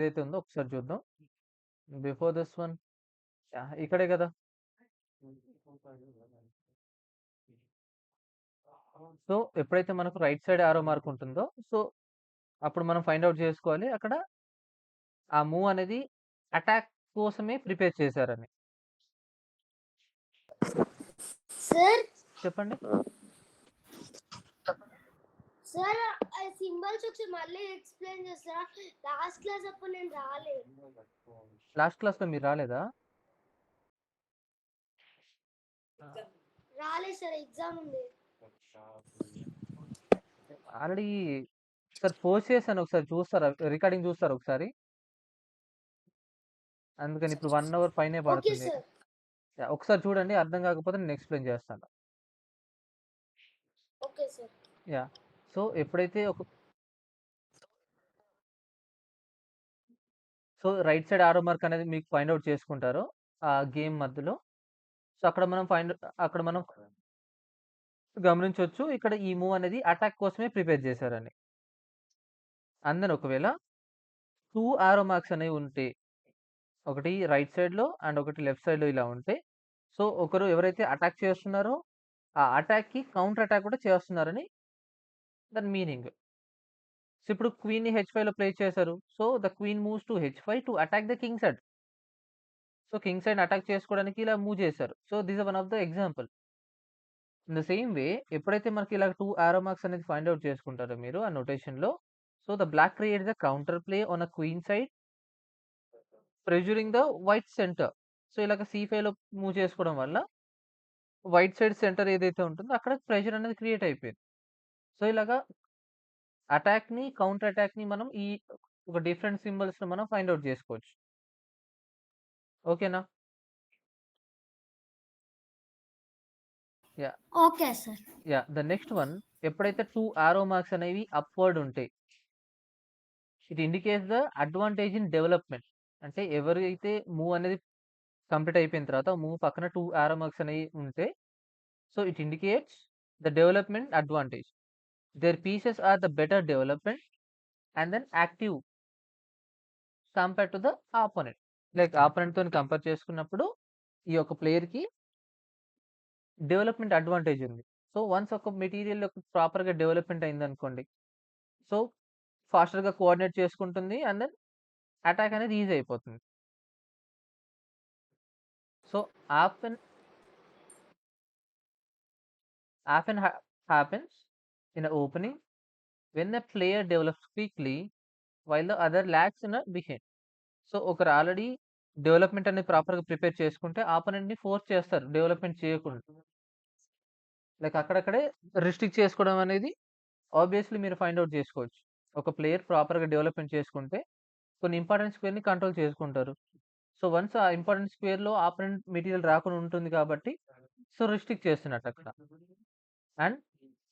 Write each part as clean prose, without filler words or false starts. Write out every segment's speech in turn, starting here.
ఏదైతే ఉందో ఒకసారి చూద్దాం. బిఫోర్ దిస్ వన్ ఇక్కడే కదా! సో, ఎప్పుడైతే మనకు రైట్ సైడ్ యారో మార్క్ ఉంటుందో, సో, అప్పుడు మనం ఫైండ్ ఔట్ చేసుకోవాలి అక్కడ ఆ మూవ్ అనేది అటాక్ కోసమే ప్రిపేర్ చేశారని. సార్ చెప్పండి. సార్ ఆ సింబల్స్ ఒకసారి మళ్ళీ ఎక్స్ప్లెయిన్ చేస్తారా? లాస్ట్ క్లాస్ అప్పుడు నేను రాలేదు. లాస్ట్ క్లాస్‌లో మీరు రాలేదా? రాలేదు సార్, ఎగ్జామ్ ఉంది. ఆల్రెడీ ఒకసారి పోస్ట్ చేశాను. ఒకసారి చూస్తారా? రికార్డింగ్ చూస్తారా ఒకసారి? అందుకని ఇప్పుడు 1 అవర్ పైనే ఓకే పడుతుంది. సార్. యాహ్! ఒకసారి చూడండి. అర్థం కాకపోతే నేను ఎక్స్‌ప్లెయిన్ చేస్తాను. Okay sir. యాహ్! సో, ఎప్పుడైతే so, right side arrow mark అనేది మీకు ఫైండ్ ఔట్ చేసుకుంటారో ఆ గేమ్ మధ్యలో, సో, అక్కడ మనం గమనించొచ్చు. ఇక్కడ ఈ మూవ్ అనేది అటాక్ కోసమే ప్రిపేర్ చేశారని. అండ్ దెన్ ఒకవేళ 2 యారో మార్క్స్ అనేవి ఉంటే, ఒకటి రైట్ సైడ్‌లో అండ్ ఒకటి లెఫ్ట్ సైడ్‌లో ఇలా ఉంటే, సో, ఒకరు ఎవరైతే అటాక్ చేస్తున్నారో, ఆ అటాక్‌కి కౌంటర్ అటాక్ కూడా చేస్తున్నారని దాని మీనింగ్. సో, ఇప్పుడు క్వీన్‌ని హెచ్5లో ప్లే చేశారు. So, the queen moves to H five to attack the king side. So, king సైడ్‌ని అటాక్ చేసుకోవడానికి ఇలా మూవ్ చేశారు. So, this is one of the example. In the same way ఎప్పుడైతే మనకి ఇలా 2 యారో మార్క్స్ అనేది ఫైండ్ ఔట్ చేసుకుంటారో మీరు ఆ నొటేషన్‌లో, so, the black creates the counter play on a queen side pressuring the white centre. So, ఇలాగ సి5లో మూవ్ చేసుకోవడం వల్ల వైట్ సైడ్ సెంటర్ ఏదైతే ఉంటుందో అక్కడ ప్రెషర్ అనేది క్రియేట్ అయిపోయింది. సో, ఇలాగా అటాక్‌ని, కౌంటర్ అటాక్‌ని మనం ఒక డిఫరెంట్ సింబల్స్‌లో మనం ఫైండ్ ఔట్ చేసుకోవచ్చు. ఓకేనా? Yeah! Okay sir. Yeah! The next one ఎప్పుడైతే 2 యారో మార్క్స్ అనేవి అప్‌వర్డ్ ఉంటాయి. It indicates the advantage in development. అంటే ఎవరైతే మూవ్ అనేది కంప్లీట్ అయిపోయిన తర్వాత మూవ్ పక్కన 2 యారో మార్క్స్ అనేవి ఉంటే, so, it indicates the development advantage. Their pieces are the better development and then active compared to the opponent. Like ఆపోనెంట్‌తోని compare చేసుకున్నప్పుడు ఈ యొక్క ప్లేయర్‌కి డెవలప్‌మెంట్ అడ్వాంటేజ్ ఉంది. సో, వన్స్ ఒక మెటీరియల్ ప్రాపర్‌గా డెవలప్‌మెంట్ అయిందనుకోండి. సో, ఫాస్టర్‌గా కోఆర్డినేట్ చేసుకుంటుంది. అండ్ దెన్ అటాక్ అనేది ఈజీ అయిపోతుంది. So, often often happens in a opening when a player develops quickly while the other lags in a behind. So, ఒకరు already development అనేది ప్రాపర్‌గా ప్రిపేర్ చేసుకుంటే ఆపోనెంట్‌ని ఫోర్స్ చేస్తారు డెవలప్‌మెంట్ చేయకుండా. లైక్ అక్కడక్కడే రిస్ట్రిక్ట్ చేసుకోవడం అనేది ఆబ్వియస్‌లీ మీరు ఫైండ్ ఔట్ చేసుకోవచ్చు. ఒక ప్లేయర్ ప్రాపర్‌గా డెవలప్‌మెంట్ చేసుకుంటే కొన్ని ఇంపార్టెంట్ స్క్వేర్‌ని కంట్రోల్ చేసుకుంటారు. సో, వన్స్ ఆ ఇంపార్టెంట్ స్క్వేర్‌లో ఆపరెంట్ మెటీరియల్ రాకుండా ఉంటుంది కాబట్టి, సో, రిస్ట్రిక్ట్ చేస్తున్నట్టక్కడ. And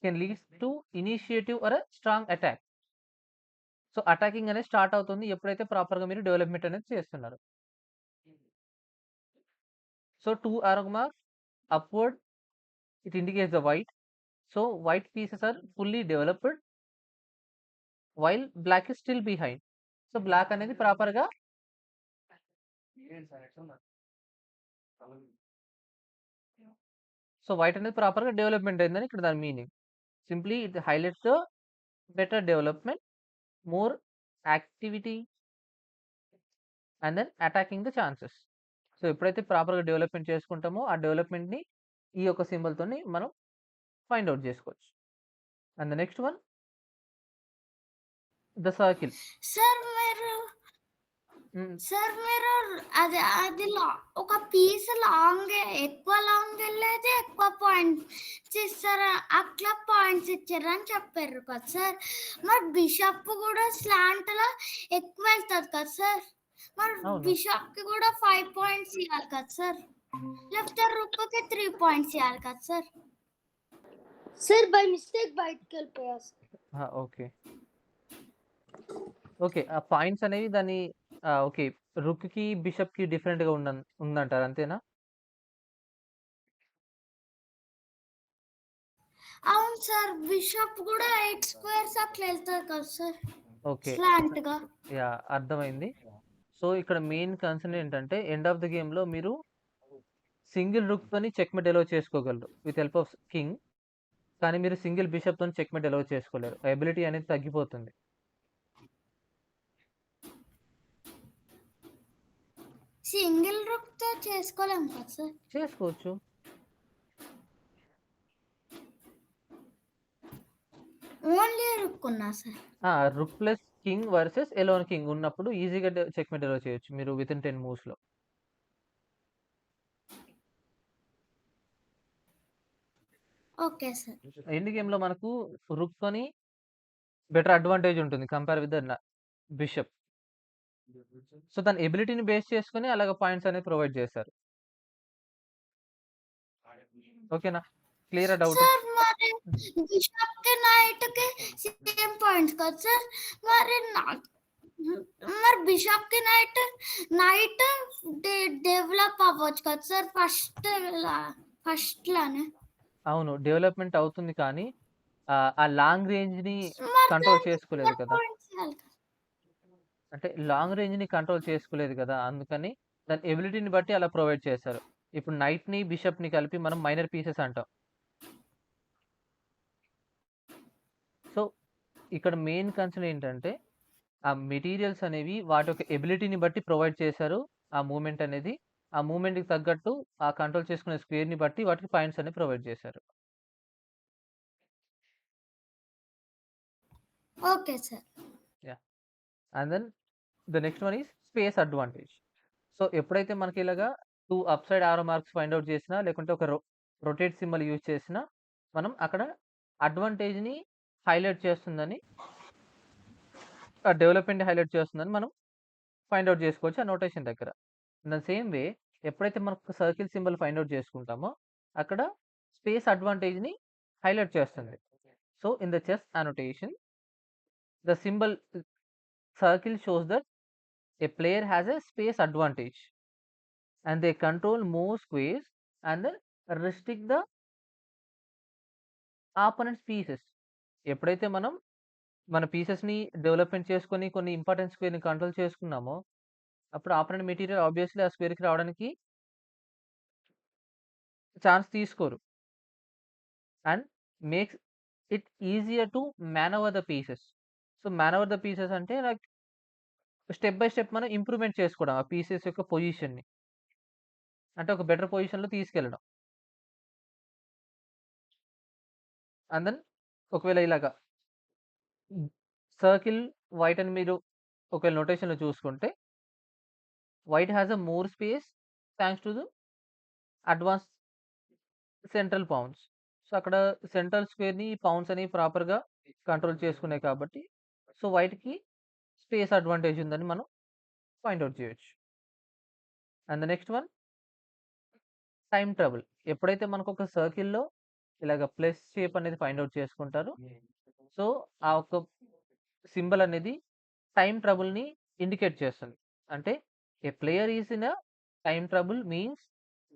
can leads to initiative or a strong attack. So, attacking అనేది స్టార్ట్ అవుతుంది ఎప్పుడైతే ప్రాపర్‌గా మీరు డెవలప్‌మెంట్ అనేది చేస్తున్నారు. So, 2 arrow mark upward, it indicates the white. So, white pieces are fully developed while black is still behind. So, black అనేది ప్రాపర్‌గా so, white అనేది ప్రాపర్‌గా డెవలప్‌మెంట్ అయిందని ఇక్కడ దాని meaning. Simply it highlights the better development, more activity and then attacking the chances. So, ఎప్పుడైతే ప్రాపర్‌గా development చేసుకుంటామో, ఆ డెవలప్‌మెంట్‌ని ఈ యొక్క సింబల్‌తోని మనం ఫైండ్ ఔట్ జేసుకోవచ్చు. And the next one the circle. Sir మీరు హ్మ్. సార్ మీరు అది అది ఒక పీస్ లాంగ్ ఎక్కువ లాంగ్ వెళ్ళేది ఎక్కువ పాయింట్స్ ఇస్తారు, అట్లా పాయింట్స్ ఇచ్చారని చెప్పారు కదా సార్. మరి బిషప్ కూడా స్లాంట్ లో ఎక్కువ వెళ్తుంది కదా సార్. మరి అవును. బిషప్ కి కూడా 5 పాయింట్స్ ఇవ్వాలి కదా సార్, లేకపోతే రుక్కుకి 3 పాయింట్స్ ఇవ్వాలి కదా సార్. సార్ బై మిస్టేక్ బయటకు వెళ్ళిపోయా సార్. ఓకే. ఓకే. ఆ పాయింట్స్ అనేవి దాని ఓకే. రుక్‌కి, బిషప్‌కి డిఫరెంట్‌గా ఉందంటారు అంతేనా? అవును సార్, బిషప్ కూడా 8 స్క్వేర్స్ అట్లా వెళ్తుంది కదా సార్. ఓకే. స్లాంట్‌గా. యాహ్! అర్థమైంది. సో, ఇక్కడ మెయిన్ కన్సర్న్ ఏంటంటే ఎండ్ ఆఫ్ ది గేమ్‌లో మీరు సింగిల్ రూక్‌తోని చెక్‌మేట్ ఎలౌ చేసుకోగలరు విత్ హెల్ప్ ఆఫ్ కింగ్. కానీ మీరు సింగిల్ బిషప్‌తోని చెక్‌మేట్ ఎలౌ చేసుకోలేరు. ఎబిలిటీ అనేది తగ్గిపోతుంది. సింగిల్ రూక్‌తో చేసుకోలేం కదా సార్? చేసుకోవచ్చు. ఓన్లీ రూక్ ఉన్నా sir? Rook plus king versus alone king ఉన్నప్పుడు ఈజీగా చెక్‌మేట్ ఎలౌ చేయొచ్చు మీరు వితిన్ 10 మూవ్స్‌లో. Okay sir. ఎండ్ గేమ్‌లో మనకు రూక్‌తోని బెటర్ అడ్వాంటేజ్ ఉంటుంది compare with the bishop. So, దాని ఎబిలిటీని బేస్ చేసుకొని అలాగ పాయింట్స్ అనేది ప్రొవైడ్ చేశారు. ఓకేనా? క్లియరా డౌట్? సార్ మరి బిషప్‌కి, నైట్‌కి సేమ్ పాయింట్స్ కదా సార్? మరి నా మరి బిషప్‌కి నైట్ డెవలప్ అవ్వచ్చు కదా సార్ ఫస్ట్‌లోనే. అవును. డెవలప్‌మెంట్ అవుతుంది కానీ ఆ లాంగ్ రేంజ్‌ని మరి కంట్రోల్ దానికి చేసుకోలేదు మరి కదా! పాయింట్స్ ఇయ్యాలి కదా! అంటే లాంగ్ రేంజ్‌ని కంట్రోల్ చేసుకోలేదు కదా! అందుకని దాని ఎబిలిటీని బట్టి అలా ప్రొవైడ్ చేశారు. ఇప్పుడు నైట్‌ని, బిషప్‌ని కలిపి మనం మైనర్ పీసెస్ అంటాం. సో, ఇక్కడ మెయిన్ కన్సర్న్ ఏంటంటే ఆ మెటీరియల్స్ అనేవి వాటి యొక్క ఎబిలిటీని బట్టి ప్రొవైడ్ చేశారు. ఆ మూవ్‌మెంట్ అనేది. ఆ మూవ్‌మెంట్‌కి తగ్గట్టు ఆ కంట్రోల్ చేసుకునే స్క్వేర్‌ని బట్టి వాటికి పాయింట్స్ అనేవి ప్రొవైడ్ చేశారు. Okay sir. Yeah! And then the next one is space advantage. So, ఎప్పుడైతే మనకి ఇలాగా 2 up side arrow marks find out చేసినా, లేకుంటే ఒక రొటేట్ సింబల్ యూజ్ చేసినా, మనం అక్కడ అడ్వాంటేజ్‌ని హైలైట్ చేస్తుందని డెవలప్‌మెంట్‌ని హైలైట్ చేస్తుందని మనం ఫైండ్ ఔట్ చేసుకోవచ్చు ఆ నోటేషన్ దగ్గర. ఇన్ ద సేమ్ వే ఎప్పుడైతే మనం ఒక సర్కిల్ సింబల్ ఫైండ్ ఔట్ చేసుకుంటామో, అక్కడ స్పేస్ అడ్వాంటేజ్‌ని హైలైట్ చేస్తుంది. So, in the chess annotation, the symbol circle shows that a player has a space advantage and they control more squares and then restrict the opponent's pieces. ఎప్పుడైతే మనం మన పీసెస్‌ని development చేసుకొని కొన్ని important స్క్వేర్‌ని control చేసుకున్నామో, అప్పుడు ఆపరెంట్ మెటీరియల్ ఆబ్వియస్‌లీ ఆ స్క్వేర్‌కి రావడానికి ఛాన్స్ తీసుకోరు. And makes it easier to manoeuvre the pieces. So, manoeuvre the pieces అంటే లైక్ స్టెప్ బై స్టెప్ మనం ఇంప్రూవ్‌మెంట్ చేసుకోవడం ఆ పీసెస్ యొక్క పొజిషన్‌ని. అంటే ఒక బెటర్ పొజిషన్‌లో తీసుకెళ్లడం. అండ్ దెన్ ఒకవేళ ఇలాగ సర్కిల్ వైట్ అని మీరు ఒకవేళ నోటేషన్‌లో చూసుకుంటే, white has a more space thanks to the advance central pounce. So, అక్కడ సెంట్రల్ స్క్వేర్‌ని పౌన్స్ అనేవి ప్రాపర్‌గా కంట్రోల్ చేసుకున్నాయి కాబట్టి, సో, వైట్‌కి స్పేస్ అడ్వాంటేజ్ ఉందని మనం ఫైండ్ ఔట్ చేయొచ్చు. And the next one time trouble. ఎప్పుడైతే మనకొక సర్కిల్‌లో ఇలాగ ప్లస్ షేప్ అనేది ఫైండ్ ఔట్ చేసుకుంటారో, సో, ఆ ఒక్క సింబల్ అనేది టైమ్ ట్రబుల్‌ని ఇండికేట్ చేస్తుంది. అంటే a player is in a time trouble means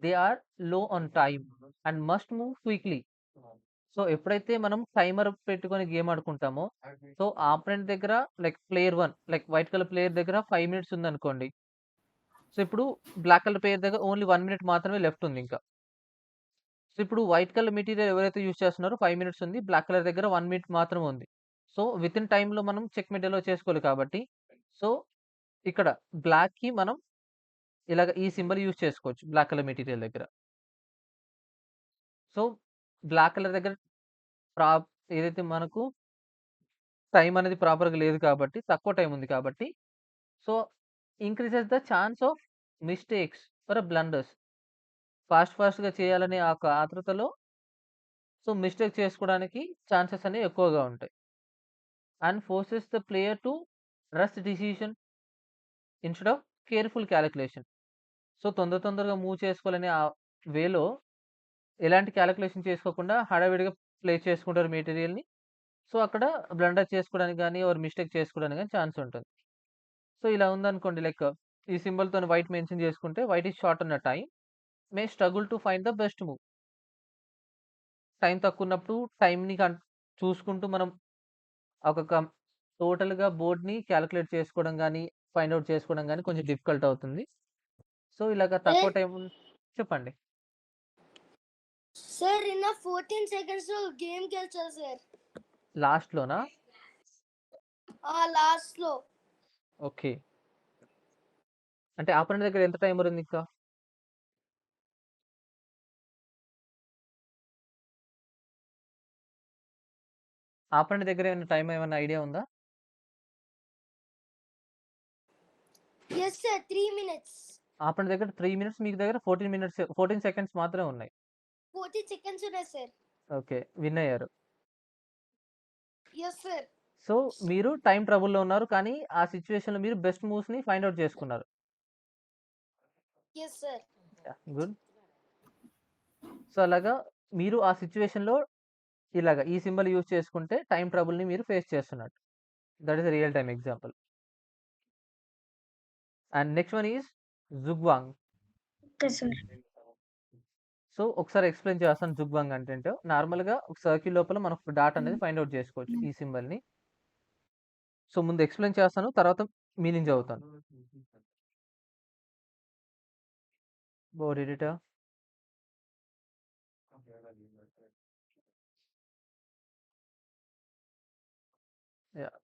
they are low on time and must move quickly. So, ఎప్పుడైతే మనం టైమర్ పెట్టుకొని గేమ్ ఆడుకుంటామో, సో, ఆపోనెంట్ దగ్గర like player 1 like white colour player దగ్గర 5 మినిట్స్ ఉందనుకోండి. సో, ఇప్పుడు బ్లాక్ కలర్ ప్లేయర్ దగ్గర only 1 minute మాత్రమే లెఫ్ట్ ఉంది ఇంకా. సో, ఇప్పుడు వైట్ కలర్ మెటీరియల్ ఎవరైతే యూజ్ చేస్తున్నారో 5 మినిట్స్ ఉంది. బ్లాక్ కలర్ దగ్గర 1 మినిట్ మాత్రమే ఉంది. సో, వితిన్ టైమ్‌లో మనం చెక్‌మేట్ ఎలో చేసుకోవాలి కాబట్టి, సో, ఇక్కడ బ్లాక్‌కి మనం ఇలాగ ఈ సింబల్ యూజ్ చేసుకోవచ్చు బ్లాక్ కలర్ మెటీరియల్ దగ్గర. సో, బ్లాక్ కలర్ దగ్గర ప్రాప్ ఏదైతే మనకు టైమ్ అనేది ప్రాపర్‌గా లేదు కాబట్టి, తక్కువ టైమ్ ఉంది కాబట్టి, so, increases the chance of mistakes for blunders. ఫాస్ట్‌గా చేయాలనే ఆ ఒక ఆతృతలో సో, మిస్టేక్ చేసుకోవడానికి ఛాన్సెస్ అనేవి ఎక్కువగా ఉంటాయి. And forces the player to rush decision instead of careful calculation. So, తొందరగా మూవ్ చేసుకోవాలనే ఆ వేలో ఎలాంటి కాలిక్యులేషన్ చేసుకోకుండా హడావిడిగా ప్లే చేసుకుంటారు మెటీరియల్‌ని. సో, అక్కడ బ్లండర్ చేసుకోవడానికి గాని, ఆర్ మిస్టేక్ చేసుకోవడానికి గాని ఛాన్స్ ఉంటుంది. సో, ఇలా ఉందనుకోండి లైక్ ఈ సింబల్‌తోని వైట్ మెన్షన్ చేసుకుంటే white is short on the time. May struggle to find the best move. Time తక్కువున్నప్పుడు టైమ్‌ని చూసుకుంటూ మనం ఒక టోటల్‌గా బోర్డ్‌ని క్యాలిక్యులేట్ చేసుకోవడం గాని, ఫైండ్ ఔట్ చేసుకోవడం గాని కొంచెం డిఫికల్ట్ అవుతుంది. సో, ఇలాగ తక్కువ సార్ టైం చెప్పండి. సార్ ఇన్న 14 సెకండ్స్ లో గేమ్ గెలిచారు సార్. లాస్ట్‌లోనా? లాస్ట్ లో ఓకే. అంటే ఆపరెంట్ దగ్గర ఎంత టైమర్ ఉంది ఇంకా? ఆపరెంట్ దగ్గర ఏమైనా టైమ్ ఏమన్నా ఐడియా ఉందా? ఎస్ సార్ 3 మినిట్స్ ఆపరెంట్ దగ్గర 3 మినిట్స్, మీకు దగ్గర 14 సెకండ్స్ మాత్రమే ఉన్నాయి. 40 సెకండ్స్ ఉన్నాయి సార్. ఓకే. విన్ అయ్యారు. Yes sir. సో, మీరు టైమ్ ట్రబుల్‌లో ఉన్నారు. కానీ ఆ సిట్యుయేషన్‌లో మీరు బెస్ట్ మూవ్స్‌ని ఫైండ్ ఔట్ చేసుకున్నారు. Yes sir. Yeah! Good. So, అలాగా మీరు ఆ సిట్యుయేషన్‌లో ఇలాగ ఈ సింబల్ యూజ్ చేసుకుంటే టైమ్ ట్రబుల్‌ని మీరు ఫేస్ చేస్తున్నట్టు. That is a real time example. And next one is zugzwang. Okay sir. So, ఒకసారి ఎక్స్‌ప్లెయిన్ చేస్తాను జుగ్వాంగ్ అంటే ఏంటో. నార్మల్‌గా ఒక సర్కిల్ లోపల మనం ఒక డాట్ అనేది ఫైండ్ ఔట్ చేసుకోవచ్చు ఈ సింబల్‌ని. సో, ముందు ఎక్స్‌ప్లెయిన్ చేస్తాను. తర్వాత మీనింగ్ చదువుతాను. Board editor. Yeah!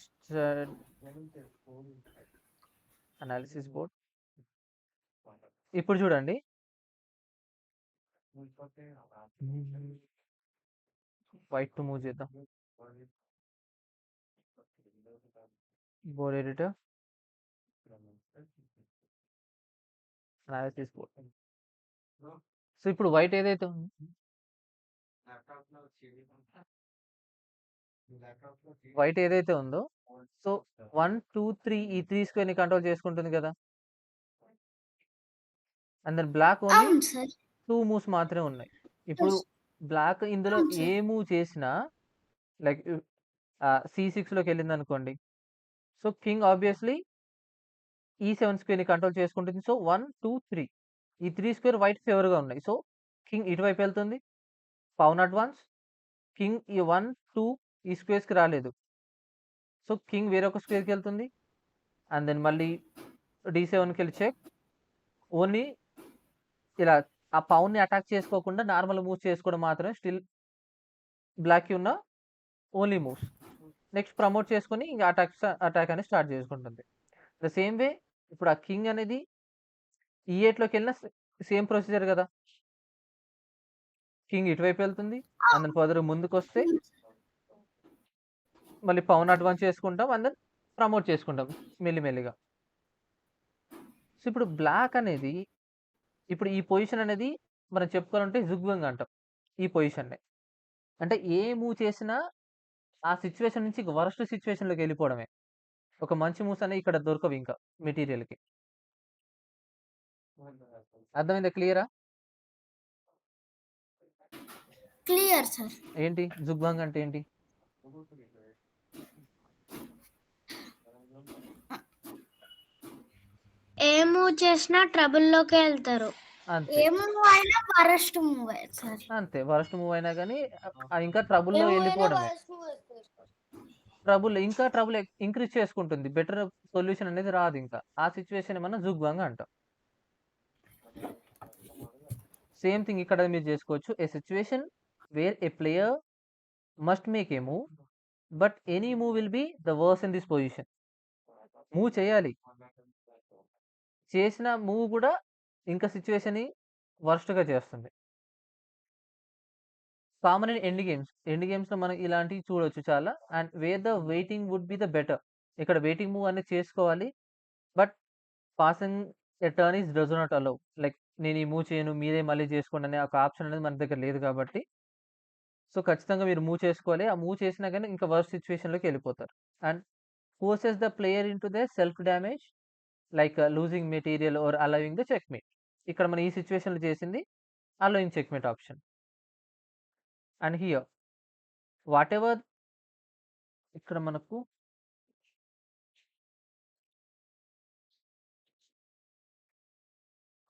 Start analysis board. ఇప్పుడు చూడండి. వైట్ టు మూవ్ చేద్దాం. Board editor. Analysis board. So, ఇప్పుడు వైట్ ఏదైతే వైట్ ఏదైతే ఉందో, సో 1, 2, 3 ఈ 3 స్క్వేర్‌ని కంట్రోల్ చేసుకుంటుంది కదా! అండ్ దెన్ బ్లాక్ ఓన్లీ అవును సార్. 2 మూవ్స్ మాత్రమే ఉన్నాయి. ఇప్పుడు బ్లాక్ ఇందులో అవును ఏ సార్. మూవ్ చేసినా లైక్ C6లోకెళ్ళిందనుకోండి. సో, కింగ్ ఆబ్వియస్‌లీ E7 స్క్వేర్‌ని కంట్రోల్ చేసుకుంటుంది. సో, 1, 2, 3 ఈ 3 స్క్వేర్ వైట్ ఫేవర్‌గా ఉన్నాయి. సో, కింగ్ ఇటువైపు వెళ్తుంది. పవన్ అడ్వాన్స్. కింగ్ ఈ 1, 2 ఈ స్క్వేర్స్‌కి రాలేదు. సో, కింగ్ వేరొక స్క్వేర్‌కెళ్తుంది. అండ్ దెన్ మళ్ళీ D7కెళ్ళి చెక్. ఓన్లీ ఇలా ఆ పౌన్‌ని అటాక్ చేసుకోకుండా నార్మల్ మూవ్స్ చేసుకోవడం మాత్రమే స్టిల్ బ్లాక్‌కి ఉన్న ఓన్లీ మూవ్స్. నెక్స్ట్ ప్రమోట్ చేసుకొని ఇంక అటాక్ అనేది స్టార్ట్ చేసుకుంటుంది. ద సేమ్ వే ఇప్పుడు ఆ కింగ్ అనేది E8లోకెళ్ళినా సేమ్ ప్రొసీజర్ గదా! కింగ్ ఇటువైపు వెళ్తుంది. అండ్ దెన్ ఫర్దర్ ముందుకొస్తే మళ్ళీ పవన్ అడ్వాన్స్ చేసుకుంటాం. అండ్ దెన్ ప్రమోట్ చేసుకుంటాం మెల్లిమెల్లిగా. సో, ఇప్పుడు బ్లాక్ అనేది ఇప్పుడు ఈ పొజిషన్ అనేది మనం చెప్పుకోవాలంటే జుగ్వంగ్ అంటాం. ఈ పొజిషన్‌ని. అంటే ఏ మూవ్ చేసినా ఆ సిట్యుయేషన్ నుంచి వరస్ట్ సిట్యుయేషన్‌లోకెళ్ళిపోవడమే. ఒక మంచి మూవ్స్ అనేవి ఇక్కడ దొరకవింక మెటీరియల్‌కి. అర్థమైందా? క్లియరా? Clear sir. ఏంటి జుగ్వాంగ్ అంటే ఏంటి? ఏ మూవ్ చేసినా ట్రబుల్లోకే వెళ్తారు. అంతే. ఏ మూవ్ అయినా వరస్ట్ మూవే సార్. అంతే. వరస్ట్ మూవ్ అయినా గాని ఇంకా ట్రబుల్‌లో ఏమైనా ఎళ్ళిపోవడమే. వరస్ట్ మూవ్ వేస్తారు. ట్రబుల్ ఇంక్రీజ్ చేసుకుంటుంది. బెటర్ సొల్యూషన్ అనేది రాదింకా. ఆ సిట్యుయేషన్ మనం జుగ్వాంగ్ అంటాం. సేమ్ థింగ్ ఇక్కడ మీరు చేసుకోవచ్చు. A situation where a player must make a move. But any move will be the worse in this position. Move చేయాలి. చేసిన మూవ్ కూడా ఇంకా సిట్యుయేషన్‌ని వరస్ట్‌గా చేస్తుంది. కామన్ ఇన్ ఎండ్ గేమ్స్‌లో మనం ఇలాంటివి చూడొచ్చు చాలా. And where the waiting would be the better. ఇక్కడ వెయిటింగ్ మూవ్ అనేది చేసుకోవాలి. But passing a turn does not allow. Like నేను ఈ మూవ్ చేయను. మీరే మళ్ళీ చేసుకోండి అనే ఒక ఆప్షన్ అనేది మన దగ్గర లేదు కాబట్టి. సో, ఖచ్చితంగా మీరు మూవ్ చేసుకోవాలి. ఆ మూవ్ చేసినా గాని ఇంకా వర్స్ట్ సిట్యుయేషన్‌లోకెళ్ళిపోతారు. And forces the player into the self damage like losing material or allowing the checkmate. ఇక్కడ మనం ఈ సిట్యుయేషన్‌లో చేసింది allowing checkmate option. And here whatever ఇక్కడ మనకు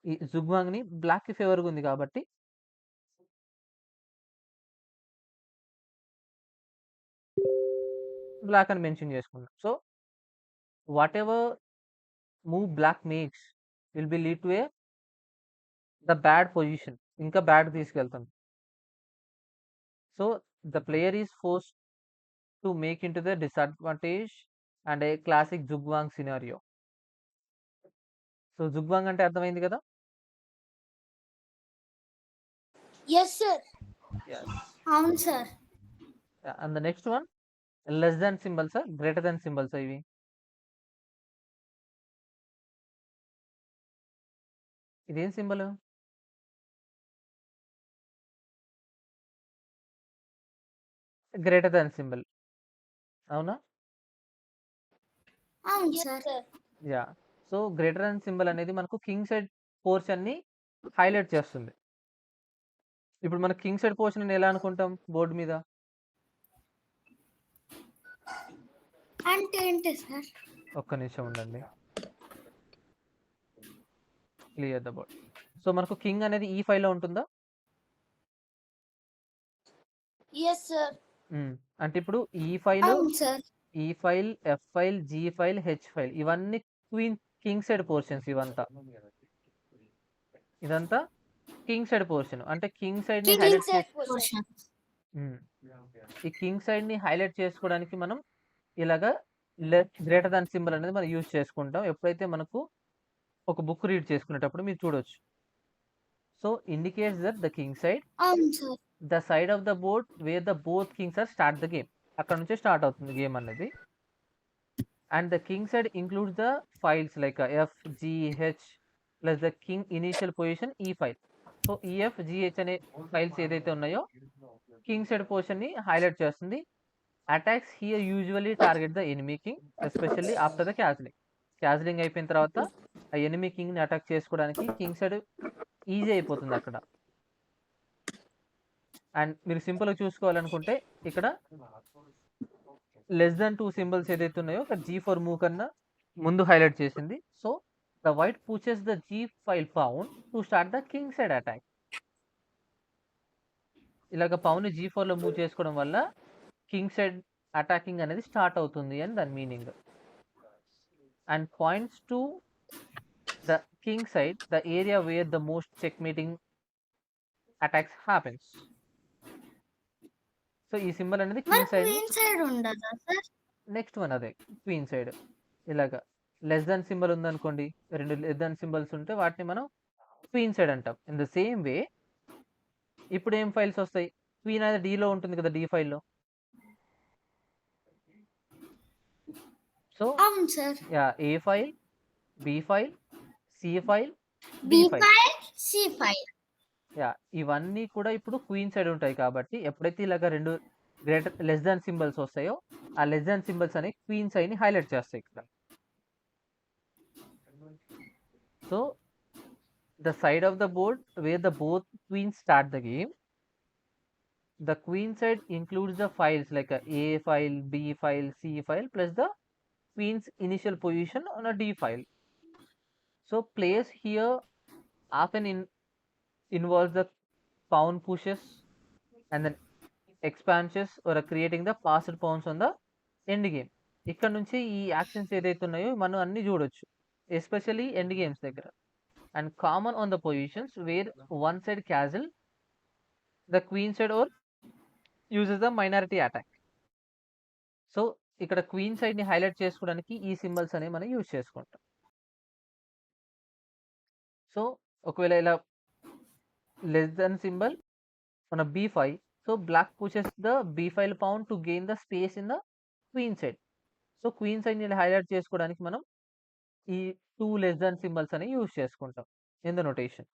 ఈ జుగ్వాంగ్‌ని బ్లాక్‌కి ఫేవర్‌గా ఉంది కాబట్టి బ్లాక్ అని మెన్షన్ చేసుకున్నాం. So whatever move black makes will be lead to the bad position, ఇంకా బ్యాడ్ తీసుకెళ్తుంది. So the player is force to make into the disadvantage and a classic zugzwang scenario. So zugzwang అంటే అర్థమైంది కదా. Yes, sir. అవును sir. And the next one less than symbols, greater than symbols. ఇవి ఇదేం సింబల్? Greater than symbol, అవునా? అవును Yes, సార్. sir. Yeah. So greater than symbol అనేది మనకు కింగ్ సైడ్ పోర్షన్ ని హైలైట్ చేస్తుంది. ఇప్పుడు మన కింగ్ సైడ్ పోర్షన్ ఎలా అనుకుంటాం బోర్డు మీద? అంటే ఏంటి సార్? ఒక్క నిమిషం ఉండండి, క్లియర్ ద బోర్డ్. సో మనకు కింగ్ అనేది ఈ ఫైల్ లో ఉంటుందా? Yes, sir. అంటే ఇప్పుడు ఈ ఫైల్, అవును సార్. ఈ file, F file, G file, H file ఇవన్నీ కింగ్ సైడ్ పోర్షన్స్. ఇదంతా కింగ్ సైడ్ పోర్షన్. అంటే కింగ్ సైడ్ ని King హైలైట్ side చేసి portion. ఈ కింగ్ సైడ్ ని హైలైట్ చేసుకోవడానికి మనం ఇలాగా గ్రేటర్ దాన్ సింబల్ అనేది మనం యూజ్ చేసుకుంటాం. ఎప్పుడైతే మనకు ఒక బుక్ రీడ్ చేసుకునేటప్పుడు మీరు చూడొచ్చు. So indicates that the king side, అవును sir. The side of the board where the both kings are start the game. అక్కడ నుంచే స్టార్ట్ అవుతుంది గేమ్ అనేది. And the king side includes the files like F, G, H plus the king initial position ఈ file. So E F, G H అనే files ఏదైతే ఉన్నాయో king side portion ని highlight చేస్తుంది. Attacks here usually target the enemy king, especially after the castling. Castling అయిపోయిన తర్వాత ఆ enemy king ని అటాక్ చేసుకోవడానికి కింగ్ సైడ్ ఈజీ అయిపోతుంది అక్కడ. అండ్ మీరు సింపుల్ గా చూసుకోవాలనుకుంటే ఇక్కడ లెస్ దాన్ 2 సింబల్స్ ఏదైతే ఉన్నాయో ఇక్కడ G4 మూవ్ కన్నా ముందు హైలైట్ చేసింది. So the white pushes the G file pawn to start the king side attack. ఇలాగ పౌన్ ని G4 లో మూవ్ చేసుకోవడం వల్ల కింగ్ సైడ్ అటాకింగ్ అనేది స్టార్ట్ అవుతుంది అని దాని meaning. And points to the king side the area where the most check meeting attacks happens. So ఈ సింబల్ అనేది మరి కింగ్ సైడ్. క్వీన్ సైడ్ ఉండదా సార్? నెక్స్ట్ వన్ అదే క్వీన్ సైడ్. ఇలాగా లెస్ దాన్ సింబల్ ఉందనుకోండి, 2 లెస్ దాన్ సింబల్స్ ఉంటే వాటిని మనం క్వీన్ సైడ్ అంటాం. ఇన్ ద సేమ్ వే ఇప్పుడు ఏం ఫైల్స్ వస్తాయి? క్వీన్ అనేది D లో ఉంటుంది కదా, D ఫైల్లో. సో అవును sir. Yeah, A file, B file, C file, B D file. File, C file. Yeah, ఇవన్నీ కూడా ఇప్పుడు క్వీన్ సైడ్ ఉంటాయి. కాబట్టి ఎప్పుడైతే ఇలాగ 2 గ్రేటర్ లెస్ దాన్ సింబల్స్ వస్తాయో ఆ లెస్ దాన్ సింబల్స్ అనేవి క్వీన్ సైడ్ ని హైలైట్ చేస్తాయి ఇక్కడ. So the side of the board where the both queens start the game, the queen side includes the files like a file, B file, C file plus the queen's initial position on a D file. So players here often involves the pawn pushes and then expansions or creating the passed pawns on the end game. ఇక్కడ నుంచి ఈ actions ఏదైతే ఉన్నాయో మనం అన్ని చూడొచ్చు, especially end games దగ్గర. And common on the positions where one side castle the queen side or uses the minority attack. సో ఇక్కడ క్వీన్ సైడ్ ని హైలైట్ చేసుకోవడానికి ఈ సింబల్స్ అనేవి మనం యూజ్ చేసుకుంటాం. సో ఒకవేళ ఇలా లెస్ దెన్ సింబల్ మన B5, so black pushes the B5 pawn to gain the space in the queen side. So queen side ని హైలైట్ చేసుకోవడానికి మనం ఈ 2 లెస్ దెన్ సింబల్స్ అనేవి యూజ్ చేసుకుంటాం ఇన్ ద నోటేషన్.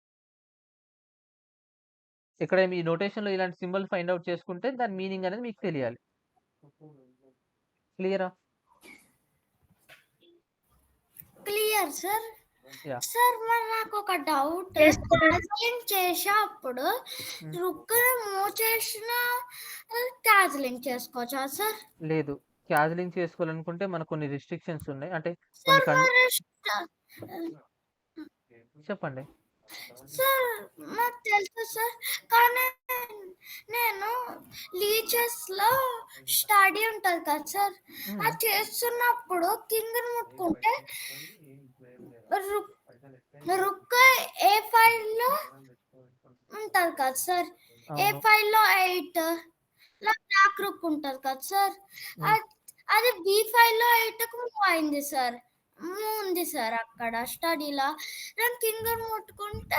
ఇక్కడ మీ నోటేషన్ లో ఇలాంటి సింబల్ ఫైండ్ అవుట్ చేసుకుంటే దాని మీనింగ్ అనేది మీకు తెలియాలి. క్లియరా? Clear sir. యా. సార్ మరి నాకు ఒక డౌట్. క్యాజిలింగ్ చేసేటప్పుడు రుక్కుని మూవ్ చేసిన క్యాజిలింగ్ చేసుకోవచ్చా సార్? లేదు, క్యాజిలింగ్ చేసుకోవాలనుకుంటే మనకు కొన్ని రిస్ట్రిక్షన్స్ ఉన్నాయి. అంటే సార్ కొన్ని మరి చెప్పండి. సార్ నాకు తెలుసు సార్, కానీ నేను లీచెస్లో స్టడీ ఉంటుంది కదా సార్, అది చేస్తున్నప్పుడు కింద ముట్టుకుంటే రుక్ ఏ ఫైల్లో ఉంటుంది కదా సార్, ఏ అవును. ఫైల్లో 8 బ్లాక్ రుక్ ఉంటుంది కదా సార్, అది బి ఫైల్లో 8కు మూవ్ అయింది సార్, ఉంది సార్ అక్కడ స్టడీలో. నేను కింద ముట్టుకుంటే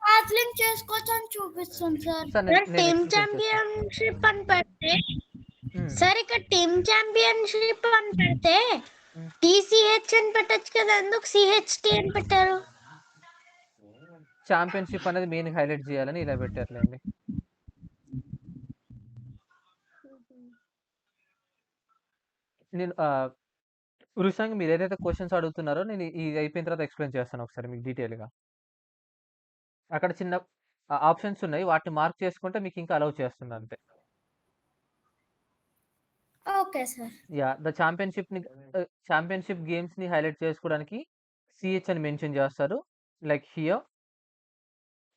పాత్ లింక్ చేసుకోవచ్చు అని చూపిస్తుంది సార్. సార్ నేను టీమ్ ఎక్స్ప్లెయిన్ చేస్తాను. ఛాంపియన్షిప్ అని పెడితే సార్ ఇక్కడ టీమ్ ఛాంపియన్షిప్ అని పెడితే టీసీహెచ్ అని పెట్టచ్చు కదా, ఎందుకు సిహెచ్టి అని పెట్టారు? ఛాంపియన్షిప్ అనేది మెయిన్ హైలైట్ చేయాలని ఇలా పెట్టారులేండి. నేను వృషాంగ్ మీరు ఏదైతే క్వశ్చన్స్ అడుగుతున్నారో నేను ఇది అయిపోయిన తర్వాత ఎక్స్ప్లెయిన్ చేస్తాను ఒకసారి మీకు డీటెయిల్గా. అక్కడ చిన్న ఆప్షన్స్ ఉన్నాయి, వాటిని మార్క్ చేసుకుంటే మీకు ఇంకా అలౌ చేస్తుంది అంతే. Okay sir. Yeah the championship గేమ్స్ని హైలైట్ చేసుకోవడానికి సిహెచ్ అని మెన్షన్ చేస్తారు, లైక్ హియర్.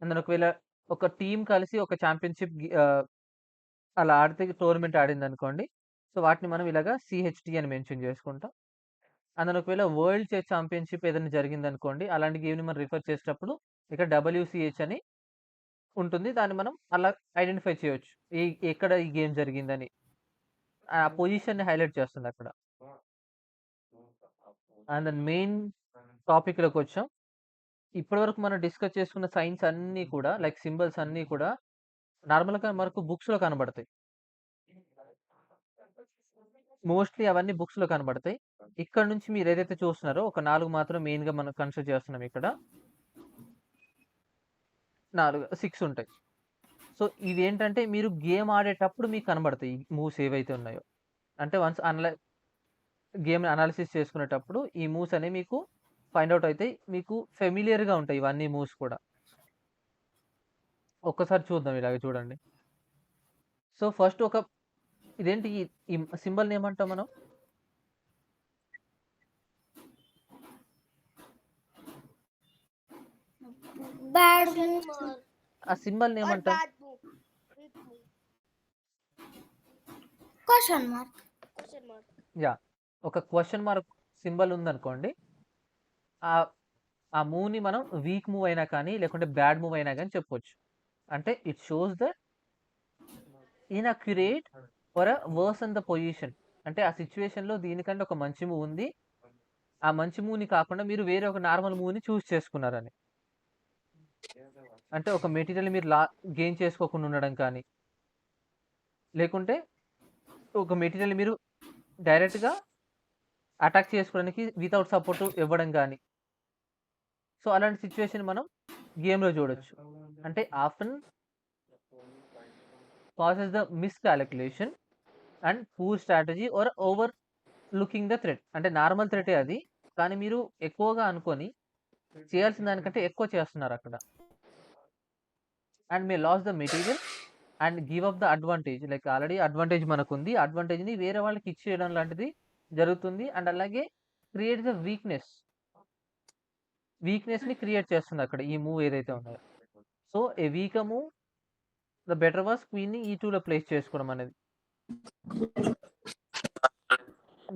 అందులో ఒకవేళ ఒక టీం కలిసి ఒక ఛాంపియన్షిప్ అలా ఆడితే టోర్నమెంట్ ఆడింది అనుకోండి, సో వాటిని మనం ఇలాగా సిహెచ్టి అని మెన్షన్ చేసుకుంటాం. అందులో ఒకవేళ వరల్డ్ చెస్ ఛాంపియన్షిప్ ఏదైనా జరిగింది అనుకోండి, అలాంటి గేమ్ని మనం రిఫర్ చేసేటప్పుడు ఇక్కడ WCH అని ఉంటుంది, దాన్ని మనం అలా ఐడెంటిఫై చేయొచ్చు ఎక్కడ ఈ గేమ్ జరిగిందని. ఆ పొజిషన్ని హైలైట్ చేస్తుంది అక్కడ. అండ్ దాని మెయిన్ టాపిక్లోకి వచ్చాం. ఇప్పటివరకు మనం డిస్కస్ చేసుకున్న సైన్స్ అన్నీ కూడా, లైక్ సింబల్స్ అన్నీ కూడా నార్మల్గా మనకు బుక్స్లో కనబడతాయి. మోస్ట్లీ అవన్నీ బుక్స్లో కనబడతాయి. ఇక్కడ నుంచి మీరు ఏదైతే చూస్తున్నారో ఒక 4 మాత్రం మెయిన్గా మనం కన్సిడర్ చేస్తున్నాం. ఇక్కడ 6 ఉంటాయి. సో ఇదేంటంటే మీరు గేమ్ ఆడేటప్పుడు మీకు కనబడతాయి ఈ మూవ్స్ ఏవైతే ఉన్నాయో. అంటే వన్స్ గేమ్ అనాలిసిస్ చేసుకునేటప్పుడు ఈ మూవ్స్ అనేవి మీకు ఫైండ్ అవుట్ అవుతాయి, మీకు ఫెమిలియర్గా ఉంటాయి ఇవన్నీ మూవ్స్ కూడా. ఒక్కసారి చూద్దాం, ఇలాగ చూడండి. సో ఫస్ట్ ఇదేంటి ఈ సింబల్ని ఏమంటాం మనం? బ్యాడ్ ఆ సింబల్ని ఏమంటాం? Question mark. యా ఒక క్వశ్చన్ మార్క్ సింబల్ ఉందనుకోండి, ఆ మూవ్ని మనం వీక్ మూవ్ అయినా కానీ లేకుంటే బ్యాడ్ మూవ్ అయినా కానీ చెప్పొచ్చు. అంటే it shows that inaccurate for a version the position. అంటే ఆ సిచ్యువేషన్లో దీనికంటే ఒక మంచి మూవ్ ఉంది, ఆ మంచి మూవ్ని కాకుండా మీరు వేరే ఒక నార్మల్ మూవ్ని చూస్ చేసుకున్నారని. అంటే ఒక మెటీరియల్ మీరు గెయిన్ చేసుకోకుండా ఉండడం కానీ, లేకుంటే ఒక మెటీరియల్ మీరు డైరెక్ట్గా అటాక్ చేసుకోవడానికి వితౌట్ సపోర్ట్ ఇవ్వడం కానీ. సో అలాంటి సిచ్యువేషన్ మనం గేమ్లో చూడొచ్చు. అంటే often causes the miscalculation and poor strategy are over looking the threat. అంటే నార్మల్ థ్రెటే అది, కానీ మీరు ఎక్కువగా అనుకొని చేయాల్సిన దానికంటే ఎక్కువ చేస్తున్నారు అక్కడ. And may lose the material and give up the advantage. Like already advantage మనకు ఉంది, అడ్వాంటేజ్ని వేరే వాళ్ళకి ఇచ్చేయడం లాంటిది జరుగుతుంది. అండ్ అలాగే క్రియేట్ ద వీక్నెస్ని క్రియేట్ చేస్తుంది అక్కడ ఈ మూవ్ ఏదైతే ఉందో. So a weak move the better was క్వీన్ని E2లో ప్లేస్ చేసుకోవడం అనేది.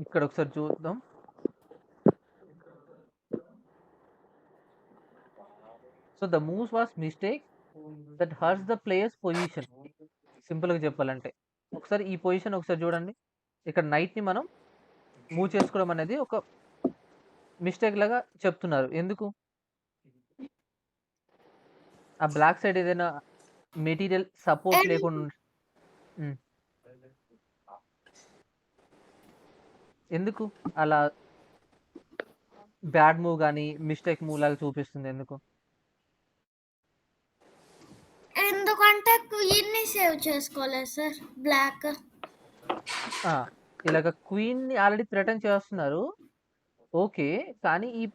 ఇక్కడ ఒకసారి చూద్దాం. So the moves was mistake that hurts the players position. సింపుల్గా చెప్పాలంటే ఒకసారి ఈ పొజిషన్ ఒకసారి చూడండి. ఇక్కడ నైట్ని మనం మూవ్ చేసుకోవడం అనేది ఒక మిస్టేక్ లాగా చెప్తున్నారు. ఎందుకు? ఆ బ్లాక్ సైడ్ ఏదైనా మెటీరియల్ సపోర్ట్ లేకుండా ఎందుకు అలా బ్యాడ్ మూవ్ కానీ మిస్టేక్ మూవ్ లాగా చూపిస్తుంది? ఎందుకు? ఎందుకంటే క్వీన్ని సేవ్ చేసుకోలేదు సార్ బ్లాక్. ఇలాగ క్వీన్ని ఆల్రెడీ థ్రెటన్ చేస్తున్నారు, ఓకే. కానీ ఈ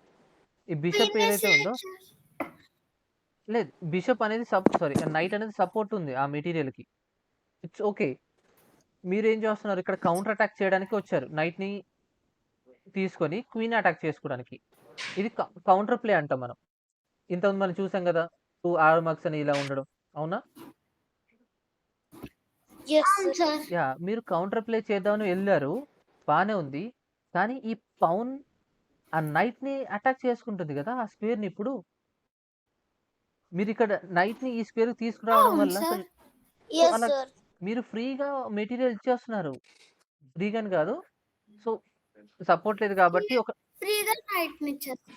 బిషప్ ఏదైతే ఉందో, లేదు బిషప్ అనేది నైట్ అనేది సపోర్ట్ ఉంది ఆ మెటీరియల్కి, ఇట్స్ ఓకే. మీరు ఏం చేస్తున్నారు, ఇక్కడ కౌంటర్ అటాక్ చేయడానికి వచ్చారు, నైట్ని తీసుకొని క్వీన్ అటాక్ చేసుకోవడానికి. ఇది కౌంటర్ ప్లే అంటాం మనం. ఇంతకుముందు మనం చూసాం కదా 2 ఆరో మార్క్స్ అని ఇలా ఉండడం. అవునా? అవును సార్. యాహ్! మీరు కౌంటర్ ప్లే చేద్దామని ఎళ్లారు. బానే ఉంది. కానీ ఈ పౌన్ ఆ నైట్‌ని అటాక్ చేసుకుంటుంది గదా! ఆ స్క్వేర్‌ని ఇప్పుడు. మీరిక్కడ నైట్‌ని ఈ స్క్వేర్‌కి తీసుకురావడం అవును వల్ల సార్. సో, అలా మీరు ఫ్రీగా మెటీరియల్ ఇచ్చేస్తున్నారు. ఫ్రీగాని గాదు. సో, సపోర్ట్ లేదు కాబట్టి ఫ్రీగా నైట్‌నిచ్చేస్తారు.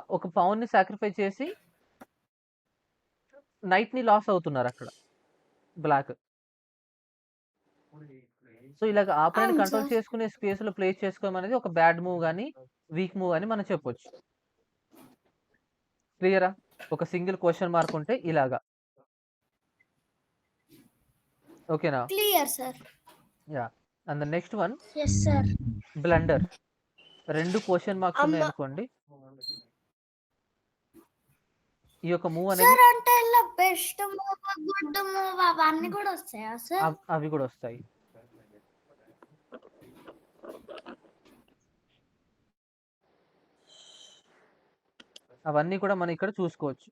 ఒక పౌన్‌ని సాక్రిఫైస్ చేసి నైట్‌ని లాస్ అవుతున్నారక్కడ బ్లాక్. సో, ఇలాగ ఆపొనెంట్ అవును కంట్రోల్ సార్. చేసుకునే స్పేస్‌లో ప్లేస్ చేసుకోవడం అనేది ఒక బ్యాడ్ మూవ్ గాని, వీక్ మూవ్ అని మనం చెప్పొచ్చు. క్లియరా? ఒక సింగిల్ క్వెషన్ మార్క్ ఉంటే ఇలాగా. ఓకేనా? Clear sir. Yeah! And the next one yes sir. Blunder. 2 question marks అమ్మ ఉన్నాయనుకోండి. ఈ యొక్క మూవ్ అనేది సార్ అంటే ఇలా బెస్ట్ మూవ్, గుడ్ మూవ్ అవన్నీ కూడా వస్తాయా సార్? అవి గూడా ఒస్తాయి. అవన్నీ కూడా మనం ఇక్కడ చూసుకోవచ్చు.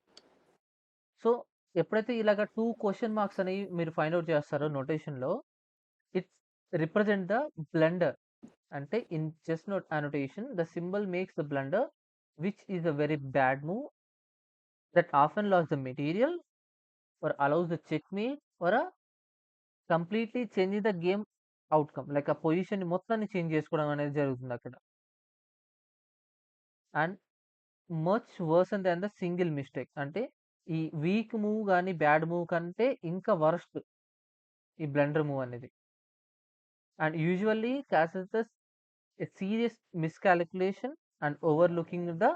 సో, ఎప్పుడైతే ఇలాగ 2 క్వెషన్ మార్క్స్ అనేవి మీరు ఫైండ్ ఔట్ చేస్తారో నోటేషన్‌లో ఇట్ రిప్రజెంట్ ద బ్లండర్. అంటే in chess note annotation the symbol makes the blunder which is a very bad move that often lost the material or allows the checkmate or a completely changing the game outcome. Like ఆ పొజిషన్‌ని మొత్తాన్ని change చేసుకోవడం అనేది జరుగుతుందక్కడ. And much version than the single mistake. అంటే ఈ weak move గాని, bad move కంటే ఇంకా వరస్ట్ ఈ బ్లండర్ మూవ్ అనేది. And usually causes the a serious miscalculation and overlooking the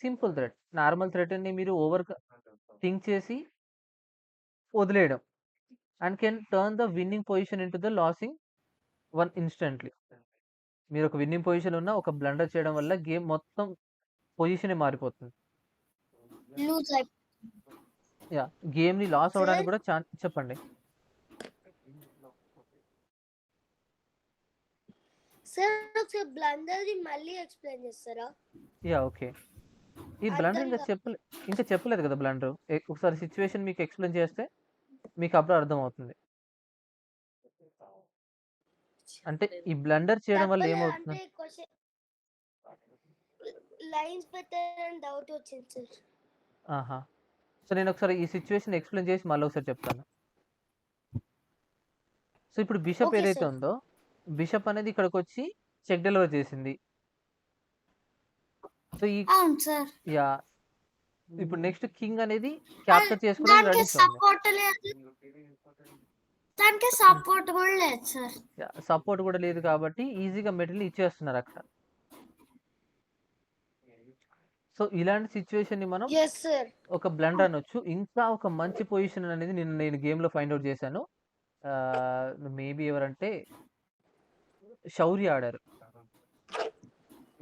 simple threat. Normal థ్రెట్‌ని మీరు థింక్ చేసి వదిలేయడం. And can turn the winning position into the losing one instantly. మీరొక విన్నింగ్ పొజిషన్‌లో ఉన్న ఒక బ్లండర్ చేయడం వల్ల గేమ్ మొత్తం పొజిషనే మారిపోతుంది. Lose yeah! గేమ్‌ని లాస్ అవ్వడానికి సార్ కూడా చెప్పండి. సార్ ఒకసారి బ్లండర్ది మళ్ళీ ఎక్స్ప్లెయిన్ చేస్తారా? యాహ్! ఓకే. ఈ బ్లండర్ అర్థం ఇంకా చెప్పలేదు కదా బ్లండర్. ఒకసారి సిట్యుయేషన్ మీకు ఎక్స్‌ప్లెయిన్ చేస్తే మీకు అప్పుడు అర్థమవుతుంది. అంటే ఈ బ్లండర్ చేయడం వల్ల చెప్పలే ఏమవుతుంది? అంటే క్వశ్చన్ లైన్స్ పెట్టారని డౌట్ వచ్చింది సార్. ఆహా! సో, నేనొకసారి ఈ సిట్యుయేషన్ ఎక్స్‌ప్లెయిన్ చేసి మళ్ళీ ఒకసారి చెప్తాను. సో, ఇప్పుడు బిషప్ ఓకే ఏదైతే సార్. ఉందో, బిషప్ అనేది ఇక్కడికొచ్చి చెక్ డెలివర్ చేసింది. సో, అవును సార్. యాహ్! ఇప్పుడు నెక్స్ట్ కింగ్ అనేది క్యాప్చర్ చేసుకోవడానికి దానికి రెడీగా ఉంది. సపోర్ట్ లేదు. దానికి సపోర్ట్ కూడా లేదు సార్. యాహ్! సపోర్ట్ కూడా లేదు కాబట్టి ఈజీగా మెటీరియల్ ఇచ్చేస్తున్నారక్కడ. సో, ఇలాంటి సిట్యుయేషన్‌ని మనం ఎస్ సార్. ఒక బ్లండర్ అనొచ్చు. ఇంకా ఒక మంచి పొజిషన్ అనేది నేను గేమ్‌లో ఫైండ్ ఔట్ చేశాను. మేబీ ఎవరంటే శౌర్య ఆడారు.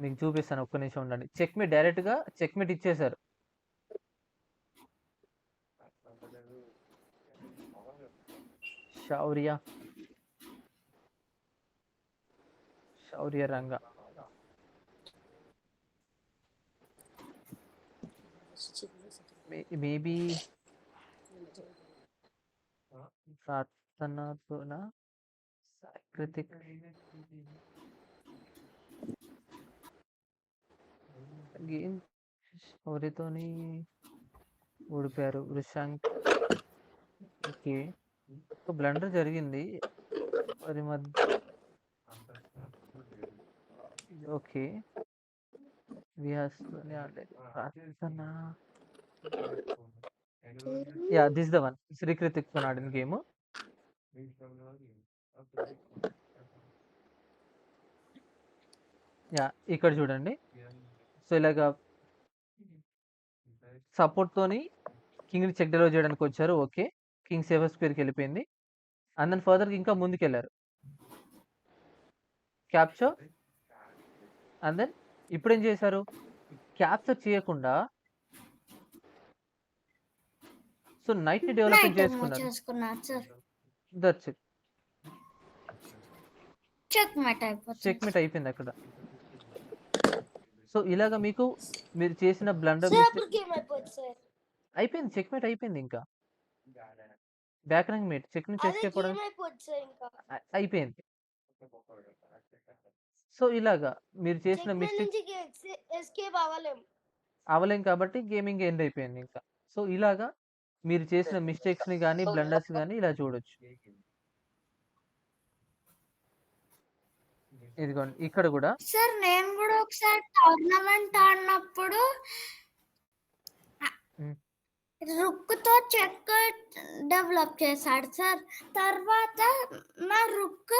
మీకు చూపిస్తాను ఒక్క నిమిషం ఉండండి. డైరెక్ట్‌గా చెక్‌మేట్ ఇచ్చేసారు. శౌర్య రంగ. మేబీ ప్రార్థనతోనా? కృతిక్ గేమ్ శౌర్యతోని ఓడిపోయారు. వృషాంక్ ఓకే. ఒక బ్లండర్ జరిగింది. వారి మధ్య ఓకే. విహాస్‌తోని ఆడలేదు. Prarthana yeah! This the one. Shri కృతిక్‌తోని ఆడిన గేము. యాహ్! ఇక్కడ చూడండి. సో, ఇలాగా సపోర్ట్‌తోని కింగ్‌ని చెక్ డెలివర్ చేయడానికొచ్చారు. ఓకే. కింగ్ సేఫర్ స్క్వేర్‌కెళ్ళిపోయింది. అండ్ దెన్ ఫర్దర్‌గా ఇంకా ముందుకెళ్లారు. క్యాప్చర్ అండ్ దెన్ ఇప్పుడేం చేశారు? క్యాప్చర్ చేయకుండా సో, నైట్‌ని డెవలప్‌మెంట్ నైట్ మూవ్ చేసుకున్నారు. చేసుకున్నారు సార్. That's it. చెక్‌మేట్ అయిపోతుంది. చెక్‌మేట్ అయిపోయిందక్కడ. సో, ఇలాగ మీరు చేసిన బ్లండర్ సార్ మిస్టేక్ అప్పుడు గేమ్ అయిపోతుంది సార్ అయిపోయింది. చెక్‌మేట్ అయిపోయింది ఇంకా. బ్యాక్ రంగ్ మేట్. చెక్ నుంచి అదే ఎస్కేప్ అవ్వడం గేమ్ అయిపోద్ది సార్ ఇంకా అయిపోయింది. సో, ఇలాగా మీరు చేసిన చెక్ మీద మిస్టేక్స్ నుంచి ఎస్కేప్ అవ్వలేం. అవ్వలేం కాబట్టి గేమింగ్ ఎండ్ అయిపోయింది ఇంకా. సో, ఇలాగా మీరు చేసిన మిస్టేక్స్‌ని గాని, బ్లండర్స్ గాని ఇలా చూడొచ్చు. ఇదిగోండి ఇక్కడ గూడా సార్ నేను కూడా ఒకసారి టోర్నమెంట్ ఆడినప్పుడు హ్మ్. రుక్‌తో చెక్ డెవలప్ చేశాడు సార్. తర్వాత నా రుక్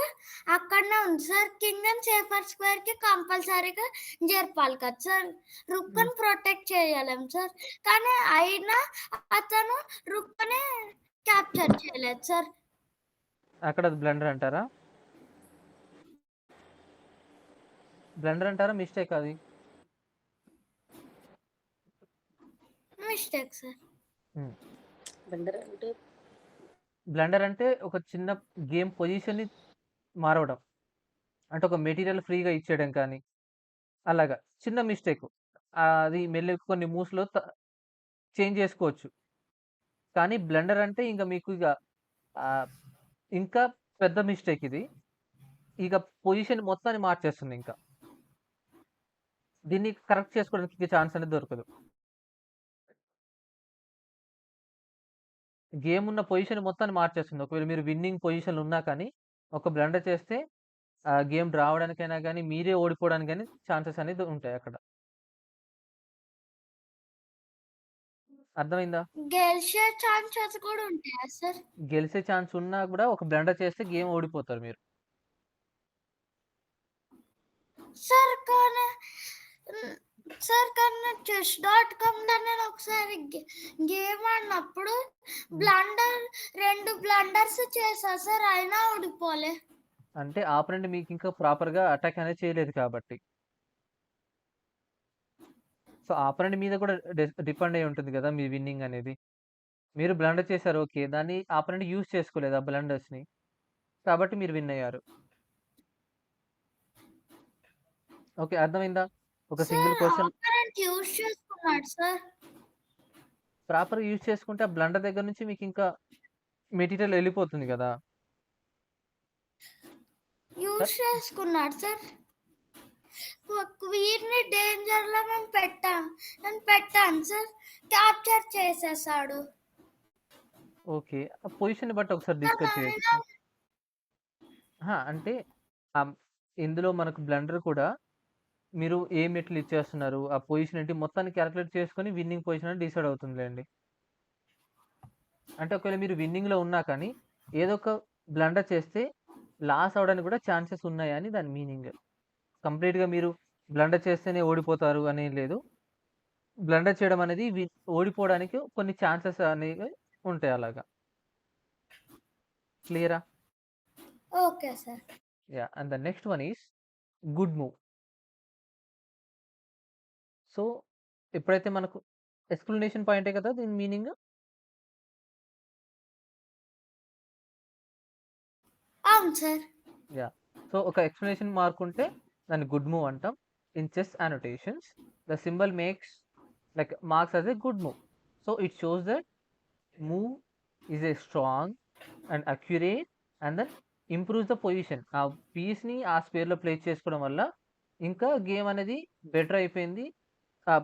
అక్కడనే ఉంది సార్. కింగ్ అండ్ సేఫర్ స్క్వేర్‌కి కంపల్సరీగా జరపాలి కదా సార్. రుక్‌ని ప్రొటెక్ట్ చేయలేం సార్. కానీ అయినా అతను రుక్‌ని క్యాప్చర్ చేయలేదు సార్. అక్కడ అది బ్లండర్ అంటారా? బ్లండర్ అంటారా? మిస్టేకా అది? Mistake sir. హ్మ్. అంటే బ్లండర్ అంటే ఒక చిన్న గేమ్ పొజిషన్‌ని మారవడం. అంటే ఒక మెటీరియల్ ఫ్రీగా ఇచ్చేయడం కానీ, అలాగా చిన్న మిస్టేకు. అది మెల్లిగా కొన్ని మూవ్స్‌లో చేంజ్ చేసుకోవచ్చు. కానీ బ్లండర్ అంటే ఇంక మీకు ఇగ ఆహ్, ఇంకా పెద్ద మిస్టేక్ ఇది. ఇక పొజిషన్ మొత్తాన్ని మార్చేస్తుంది ఇంకా. దీన్ని కరెక్ట్ చేసుకోవడానికి ఇక ఛాన్స్ అనేది దొరకదు. గేమ్ ఉన్న పొజిషన్ మొత్తాన్ని మార్చేస్తుంది. ఒకవేళ మీరు విన్నింగ్ పొజిషన్‌లో ఉన్నా కానీ, ఒక బ్లండర్ చేస్తే గేమ్ డ్రా అవ్వడానికైనా గానీ, మీరే ఓడిపోవడానికి గానీ ఛాన్సెస్ అనేది ఉంటాయి అక్కడ. అర్థమైందా? గెలిచే ఛాన్సెస్ కూడా ఉంటాయా సార్? గెలిసే ఛాన్స్ ఉన్నా గూడా ఒక బ్లండర్ చేస్తే గేమ్ ఓడిపోతారు మీరు. సార్ కానీ సార్ కానీ చెస్.com.లో నేను ఒకసారి గేమ్ ఆడినప్పుడు బ్లండర్ 2 బ్లండర్స్ చేశా సార్. అయినా ఓడిపోలే. అంటే ఆపొనెంట్ మీకింకా ప్రాపర్‌గా అటాక్ అనేది చేయలేదు కాబట్టి. సో, ఆపొనెంట్ మీద కూడా డిపెండ్ అయ్యి ఉంటుంది గదా! మీ విన్నింగ్ అనేది. మీరు బ్లండర్ చేశారు ఓకే. దాన్ని ఆపొనెంట్ యూజ్ చేసుకోలేదు ఆ బ్లండర్స్‌ని. కాబట్టి మీరు విన్ అయ్యారు. ఓకే. అర్థమైందా? ఒక single sir question operant use చేసుకున్నాడు సార్. ప్రాపర్‌గా యూజ్ చేసుకుంటే ఆ బ్లండర్ దగ్గర నుంచి మీకింకా మెటీరియల్ ఎళ్ళిపోతుంది గదా! యూజ్ చేసుకున్నాడు సార్. క్వీన్‌ని డేంజర్‌లో నేను పెట్టాను సార్. క్యాప్చర్ చేసేసాడు. ఓకే. ఆ పొజిషన్‌ని బట్టి ఒకసారి సార్ డిస్కస్ అయినా చేయొచ్చు. అహా! అంటే ఆహ్, ఇందులో మనకు బ్లండర్ కూడా మీరు ఏ మెట్లు ఇచ్చేస్తున్నారు, ఆ పొజిషన్ ఏంటి మొత్తాన్ని కాలిక్యులేట్ చేసుకొని విన్నింగ్ పొజిషన్ అని డిసైడ్ అవుతుందిలెండి. అంటే ఒకవేళ మీరు విన్నింగ్‌లో ఉన్నా కానీ ఏదో ఒక బ్లండర్ చేస్తే లాస్ అవ్వడానికి కూడా ఛాన్సెస్ ఉన్నాయని దాని మీనింగ్. కంప్లీట్‌గా మీరు బ్లండర్ చేస్తేనే ఓడిపోతారు అనేం లేదు. బ్లండర్ చేయడం అనేది ఓడిపోవడానికి కొన్ని ఛాన్సెస్ అనేవి ఉంటాయి అలాగా. క్లియరా? Okay sir. Yeah! And the next one is good move. So, ఎప్పుడైతే మనకు ఎక్స్‌ప్లనేషన్ పాయింటే కదా దీని మీనింగ్? అవును సార్. యాహ్! సో, ఒక ఎక్స్‌ప్లనేషన్ మార్క్ ఉంటే దాన్ని గుడ్ మూవ్ అంటాం. In chess annotations the symbol marks as a good move. So, it shows that move is a strong and accurate and then improves the position. ఆ పీస్‌ని ఆ స్క్వేర్‌లో place చేసుకోవడం వల్ల ఇంకా గేమ్ అనేది బెటర్ అయిపోయింది.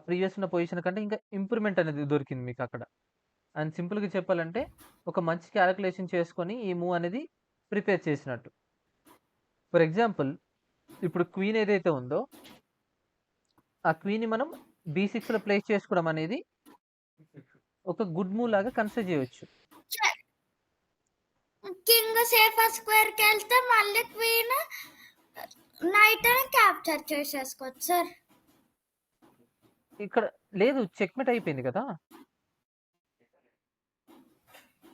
ప్రీవియస్ ఉన్న పొజిషన్ కంటే ఇంకా ఇంప్రూవ్‌మెంట్ అనేది దొరికింది మీకక్కడ. అండ్ సింపుల్‌గా చెప్పాలంటే ఒక మంచి కాలిక్యులేషన్ చేసుకొని ఈ మూవ్ అనేది ప్రిపేర్ చేసినట్టు. ఫర్ ఎగ్జాంపుల్ ఇప్పుడు క్వీన్ ఏదైతే ఉందో, ఆ క్వీన్‌ని మనం బీ6లో ప్లేస్ చేసుకోవడం అనేది ఒక గుడ్ మూవ్ లాగా కన్సిడర్ చేయొచ్చు. కింగ్ సేఫర్ స్క్వేర్‌కెళ్తే మళ్ళీ క్వీన్ నైట్‌ని క్యాప్చర్ చేసేసుకోవచ్చు సార్. ఇక్కడ లేదు చెక్‌మేట్ అయిపోయింది కదా!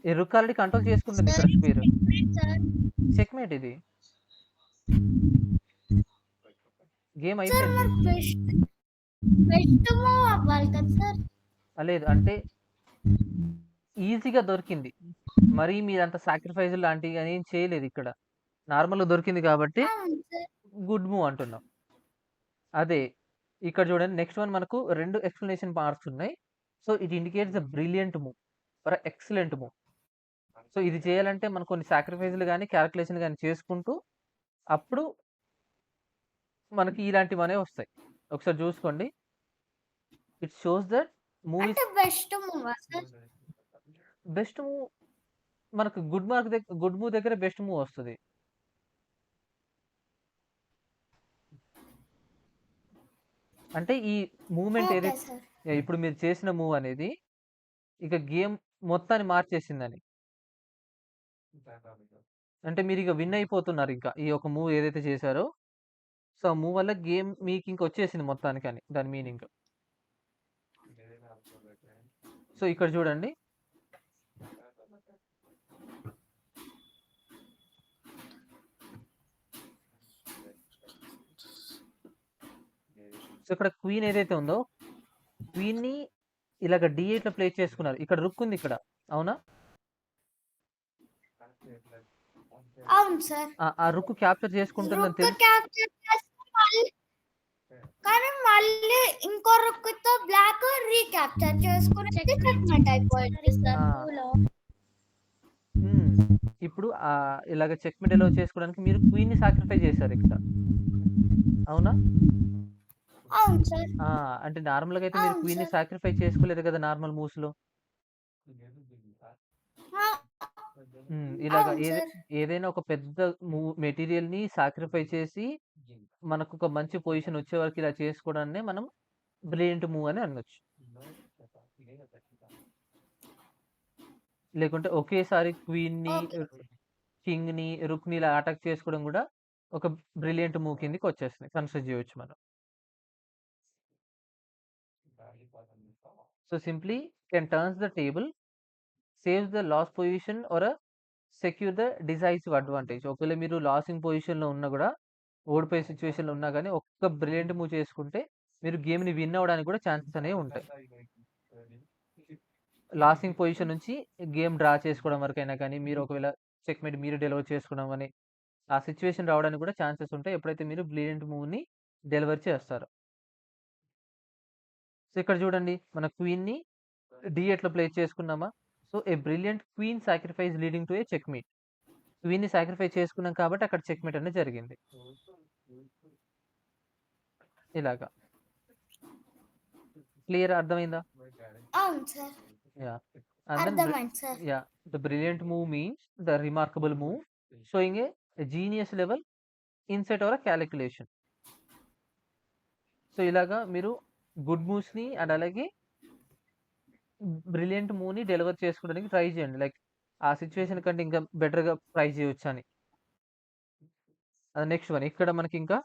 ఈ రుక్ ఆల్రెడీ కంట్రోల్ చేసుకుంటుంది ఇక్కడ స్క్వేర్. సార్ చెక్‌మేట్ ఇది. గేమ్ సార్ అయిపోయింది. మరి బెస్ట్ మూవ్ అవ్వాలి కదా సార్. లేదు అంటే ఈజీగా దొరికింది. మరీ మీరంత సాక్రిఫైస్ లాంటివి ఏం చేయలేదు ఇక్కడ. నార్మల్‌గా దొరికింది కాబట్టి అవును సార్. గుడ్ మూవ్ అంటున్నాం. అదే ఇక్కడ చూడండి నెక్స్ట్ వన్ మనకు 2 ఎక్స్‌ప్లనేషన్ మార్క్స్ ఉన్నాయి. So it indicates a brilliant move or excellent move. సో ఇది చేయాలంటే మనం కొన్ని సాక్రిఫైస్లు కానీ క్యాలిక్యులేషన్ కానీ చేసుకుంటూ అప్పుడు మనకి ఇలాంటివనే వస్తాయి. ఒకసారి చూసుకోండి. ఇట్ షోస్ దట్ మూవ్ అంటే best move sir. Best move మనకు గుడ్ మూవ్ దగ్గర బెస్ట్ మూవ్ వస్తుంది. అంటే ఈ మూవ్మెంట్ ఓకే ఏదైతే సార్. ఇప్పుడు మీరు చేసిన మూవ్ అనేది ఇక గేమ్ మొత్తాన్ని మార్చేసిందని. అంటే మీరు ఇక విన్ అయిపోతున్నారు ఇంకా ఈ ఒక మూవ్ ఏదైతే చేశారో. సో ఆ మూవ్ వల్ల గేమ్ మీకు ఇంక వచ్చేసింది మొత్తానికి అని దాని మీనింగ్. సో ఇక్కడ చూడండి. సో ఇక్కడ క్వీన్ ఏదైతే ఉందో క్వీన్ ని ఇలాగ D8 లో ప్లే చేసుకున్నారు. ఇక్కడ రుక్ ఉంది ఇక్కడ, అవునా? అవును సార్. ఆ రుక్ క్యాప్చర్ చేసుకుంటుందని రుక్ తెలుసు. క్యాప్చర్ చేస్తే కానీ మళ్ళీ ఇంకో రుక్తో బ్లాక్ రీక్యాప్చర్ చేసుకుని చెక్మెంట్ అయిపోయింది సార్. ఇప్పుడు ఇలాగ చెక్మెట్ ఎలా చేసుకోవడానికి మీరు క్వీన్ ని సాక్రిఫై చేశారు ఇక్కడ, అవునా? అవును సార్. అంటే నార్మల్ గా అయితే మీరు అవును క్వీన్ ని సార్. సాక్రిఫై చేసుకోలేదు కదా నార్మల్ మూవ్స్ లో. ఇలాగా అవును సార్. ఏదైనా ఒక పెద్ద మెటీరియల్ ని సాక్రిఫై చేసి మనకు ఒక మంచి పొజిషన్ వచ్చే వరకు ఇలా చేసుకోవడాన్ని మనం బ్రిలియంట్ మూవ్ అని అనొచ్చు. లేకుంటే ఒకేసారి క్వీన్ ని కింగ్ ని రుక్ ని ఇలా అటాక్ చేసుకోవడం కూడా ఒక బ్రిలియంట్ మూవ్ కిందకి వచ్చేస్తుంది, కన్సిడర్ చేయొచ్చు మనం. So simply can turns the table, saves the loss position or secure the decisive advantage. ఒకవేళ మీరు లాసింగ్ పొజిషన్ లో ఉన్నా కూడా, ఓడిపోయే సిచ్యువేషన్ లో ఉన్నా కానీ ఒక్క బ్రిలియంట్ మూవ్ చేసుకుంటే మీరు గేమ్ ని విన్ అవ్వడానికి కూడా ఛాన్సెస్ అనేవి ఉంటాయి. లాసింగ్ పొజిషన్ నుంచి గేమ్ డ్రా చేసుకోవడం వరకైనా కానీ, మీరు ఒకవేళ చెక్మేట్ మీరు డెలివర్ చేసుకోవడం అని ఆ సిచ్యువేషన్ రావడానికి కూడా ఛాన్సెస్ ఉంటాయి ఎప్పుడైతే మీరు బ్రిలియంట్ మూవ్ ని డెలివర్ చేస్తారు. సో ఇక్కడ చూడండి, మన క్వీన్ ని D8 లో ప్లే చేసుకున్నామా. So a brilliant queen sacrifice leading to a checkmate. Queen ని సాక్రిఫై చేసుకున్నాం కాబట్టి అక్కడ చెక్మేట్ అనేది జరిగింది. ఇలాగా క్లియర్, అర్థమైందా? అవును సార్. యా. And then అర్థమైంది sir. the brilliant move means the remarkable move showing a genius level insight or a calculation. So ఇలాగా మీరు గుడ్ మూవ్స్ ని అండ్ అలాగే బ్రిలియంట్ మూవ్ ని డెలివర్ చేసుకోవడానికి ట్రై చేయండి. లైక్ ఆ సిచ్యువేషన్ కంటే ఇంకా బెటర్ గా ట్రై చేయొచ్చు అని. అది నెక్స్ట్ వన్. ఇక్కడ మనకి ఇంకా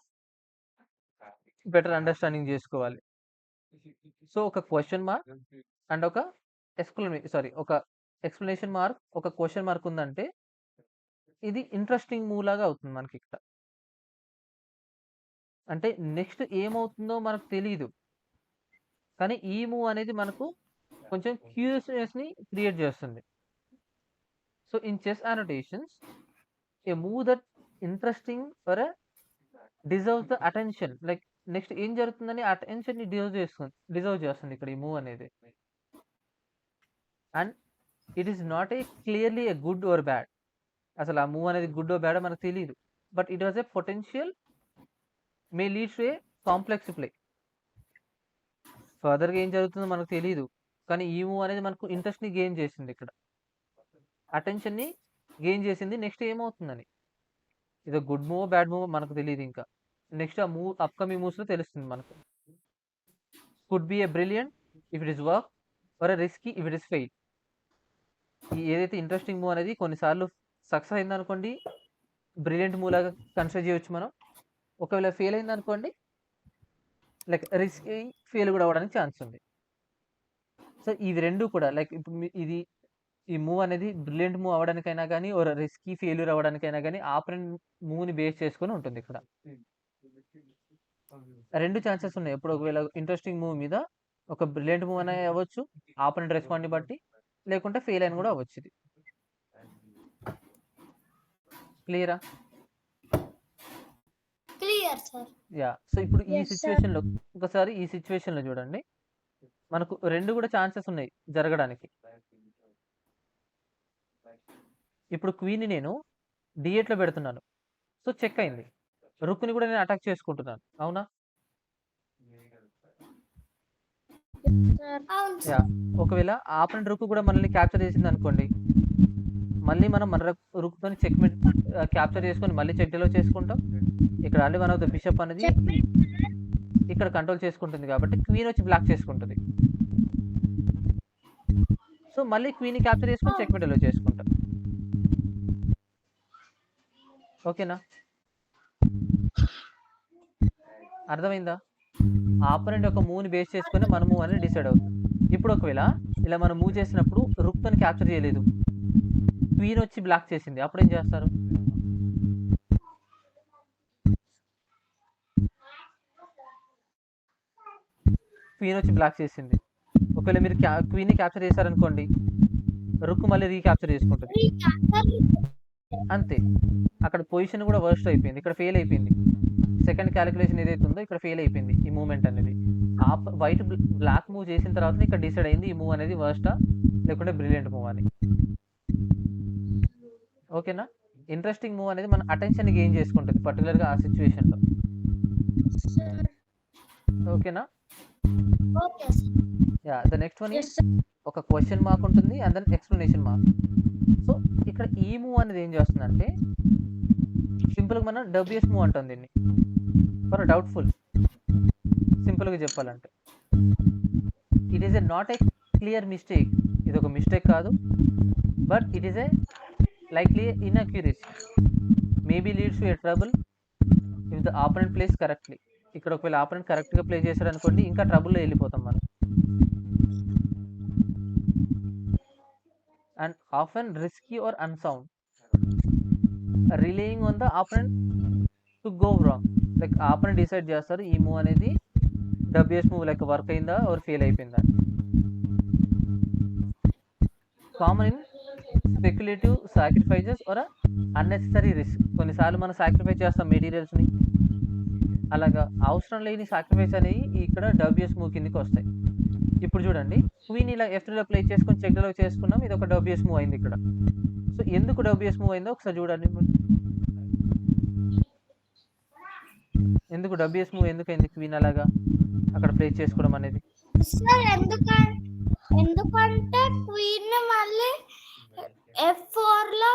బెటర్ అండర్స్టాండింగ్ చేసుకోవాలి. సో ఒక క్వశ్చన్ మార్క్ అండ్ ఒక ఒక ఎక్స్ప్లెనేషన్ మార్క్, ఒక క్వశ్చన్ మార్క్ ఉందంటే ఇది ఇంట్రెస్టింగ్ మూవ్ లాగా అవుతుంది మనకి ఇక్కడ. అంటే నెక్స్ట్ ఏమవుతుందో మనకు తెలియదు, కానీ ఈ మూవ్ అనేది మనకు కొంచెం క్యూరియస్నెస్ ని క్రియేట్ చేస్తుంది. So in chess annotations A move that interesting for deserves the attention. Like next ఏం జరుగుతుందని అటెన్షన్ ని డిజర్వ్ చేస్తుంది ఇక్కడ ఈ మూవ్ అనేది. And it is not A clearly a good or bad. అసలు ఆ మూవ్ అనేది గుడ్ ఆర్ బ్యాడ్ మనకు తెలియదు, but it was a potential may lead to A complex play. ఫర్దర్గా ఏం జరుగుతుందో మనకు తెలియదు, కానీ ఈ మూవ్ అనేది మనకు ఇంట్రెస్ట్ ని గెయిన్ చేసింది, ఇక్కడ అటెన్షన్ ని గెయిన్ చేసింది. నెక్స్ట్ ఏమవుతుందని, ఇది గుడ్ మూవ్ బ్యాడ్ మూవ్ మనకు తెలియదు ఇంకా. నెక్స్ట్ ఆ మూవ్ అప్కమింగ్ మూవ్స్ లో తెలుస్తుంది మనకు. Could be a brilliant if it is work or risky if it is fail. ఏదైతే ఇంట్రెస్టింగ్ మూవ్ అనేది కొన్నిసార్లు సక్సెస్ అయింది అనుకోండి, బ్రిలియంట్ మూవ్ లాగా కన్సిడర్ చేయొచ్చు మనం. ఒకవేళ ఫెయిల్ అయింది అనుకోండి, లైక్ రిస్క్ ఫెయిల్ కూడా అవ్వడానికి ఛాన్స్ ఉంది. సో ఇవి రెండు కూడా లైక్ ఇప్పుడు ఈ మూవ్ అనేది బ్రిలియంట్ మూవ్ అవ్వడానికైనా కానీ ఒక రిస్కీ ఫెయిల్యూర్ అవ్వడానికైనా కానీ ఆపరెంట్ మూవ్ ని బేస్ చేసుకొని ఉంటుంది ఇక్కడ. రెండు ఛాన్సెస్ ఉన్నాయి. ఎప్పుడు ఒకవేళ ఇంట్రెస్టింగ్ మూవ్ మీద ఒక బ్రిలియంట్ మూవ్ అనేది అవ్వచ్చు ఆపరెంట్ రెస్పాండ్ ని బట్టి, లేకుంటే ఫెయిల్ అయిన కూడా అవ్వచ్చు. ఇది క్లియరా? Clear sir. యా. సో ఇప్పుడు ఈ Yes, sir. సిచ్యువేషన్ లో ఒకసారి ఈ సిచ్యువేషన్ లో చూడండి. మనకు 2 కూడా ఛాన్సెస్ ఉన్నాయి జరగడానికి. ఇప్పుడు క్వీన్‌ని నేను D8లో పెడుతున్నాను. సో, చెక్ అయింది. రుక్‌ని కూడా నేను అటాక్ చేసుకుంటున్నాను. అవునా? సార్ అవును యాహ్! సార్. ఒకవేళ ఆపరెంట్ రుక్ కూడా మనల్ని క్యాప్చర్ చేసిందనుకోండి, మళ్ళీ మనం మన రుక్‌తోని చెక్‌మేట్ క్యాప్చర్ చేసుకొని మళ్ళీ చెక్ డీలో చేసుకుంటాం. ఇక్కడ already one of the bishop అనేది చెప్పండి ఇక్కడ కంట్రోల్ చేసుకుంటుంది కాబట్టి క్వీన్ వచ్చి బ్లాక్ చేసుకుంటది. సో, మళ్ళీ క్వీన్‌ని క్యాప్చర్ చేసుకొని అవును. చెక్‌మేట్ డీలో చేసుకుంటాం. ఓకేనా? అర్థమైందా? ఆపరెంట్ యొక్క మూవ్‌ని బేస్ చేసుకొని మన మూవ్ అనేది డిసైడ్ అవుతుంది. ఇప్పుడు ఒకవేళ ఇలా మనం మూవ్ చేసినప్పుడు రుక్‌తోని క్యాప్చర్ చేయలేదు. క్వీన్ వచ్చి బ్లాక్ చేసింది. అప్పుడేం చేస్తారు? క్వీన్ వచ్చి బ్లాక్ చేసింది. ఒకవేళ మీరు క్వీన్‌ని క్యాప్చర్ చేశారనుకోండి, రుక్ మళ్ళీ రీక్యాప్చర్ చేసుకుంటది. అంతే. అక్కడ పొజిషన్ కూడా వర్స్ట్ అయిపోయింది. ఇక్కడ ఫెయిల్ అయిపోయింది. సెకండ్ క్యాలిక్యులేషన్ ఏదైతే ఉందో ఇక్కడ ఫెయిల్ అయిపోయింది ఈ మూవ్‌మెంట్ అనేది. వైట్ బ్లాక్ మూవ్ చేసిన తర్వాత ఇక్కడ డిసైడ్ అయింది ఈ మూవ్ అనేది వర్స్టా లేకుంటే బ్రిలియంట్ మూవ్ అని. ఓకేనా? ఇంట్రెస్టింగ్ మూవ్ అనేది మన అటెన్షన్ గెయిన్ చేసుకుంటది పర్టికులర్‌గా ఆ సిట్యుయేషన్‌లో. సార్. ఓకేనా? Okay sir. Yeah! The next one Yes, is sir. ఒక క్వెషన్ మార్క్ ఉంటుంది. And then explanation mark. So, ఇక్కడ ఈ మూవ్ అనేది ఏం చేస్తుందంటే సింపుల్‌గా మనం డబ్ల్యూఎస్ మూవ్ అంటాం దీన్ని. For doubtful. సింపుల్‌గా చెప్పాలంటే. It is not a clear mistake. ఇది ఒక మిస్టేక్ కాదు. But it is a likely inaccuracy. Maybe leads to a trouble if the opponent plays correctly. ఇక్కడ ఒకవేళ ఆపోనెంట్ కరెక్ట్‌గా ప్లే చేశాడనుకోండి ఇంకా ట్రబుల్‌లో వెళ్ళిపోతాం మనం. And often risky or unsound. Relying on the opponent to go wrong. Like opponent decide చేస్తారు ఈ move అనేది డబ్ల్యూఎస్ మూవ్ లైక్ వర్క్ అయిందా ఆర్ ఫెయిల్ అయిపోయిందా. Common in speculative sacrifices or unnecessary risk. కొన్నిసార్లు మనం సాక్రిఫైస్ చేస్తాం మెటీరియల్స్ని. అలాగా అవసరం లేని సాక్రిఫైస్ అనేవి ఇక్కడ డబ్ల్యూఎస్ మూవ్ కిందకి వస్తాయి. ఇప్పుడు చూడండి క్వీన్ ఇలా F3లో ప్లే చేసుకొని చెక్ డీలో చేసుకున్నాం. ఇది ఒక డబ్ల్యూఎస్ మూవ్ అయింది ఇక్కడ. సో, ఎందుకు డబ్ల్యూఎస్ మూవ్ అయిందో ఒకసారి చూడండి. ఎందుకు డబ్ల్యూఎస్ మూవ్ ఎందుకైంది క్వీన్ అలాగా అక్కడ ప్లే చేసుకోవడం అనేది? సార్ ఎందుకంటే క్వీన్ మళ్ళీ F4లో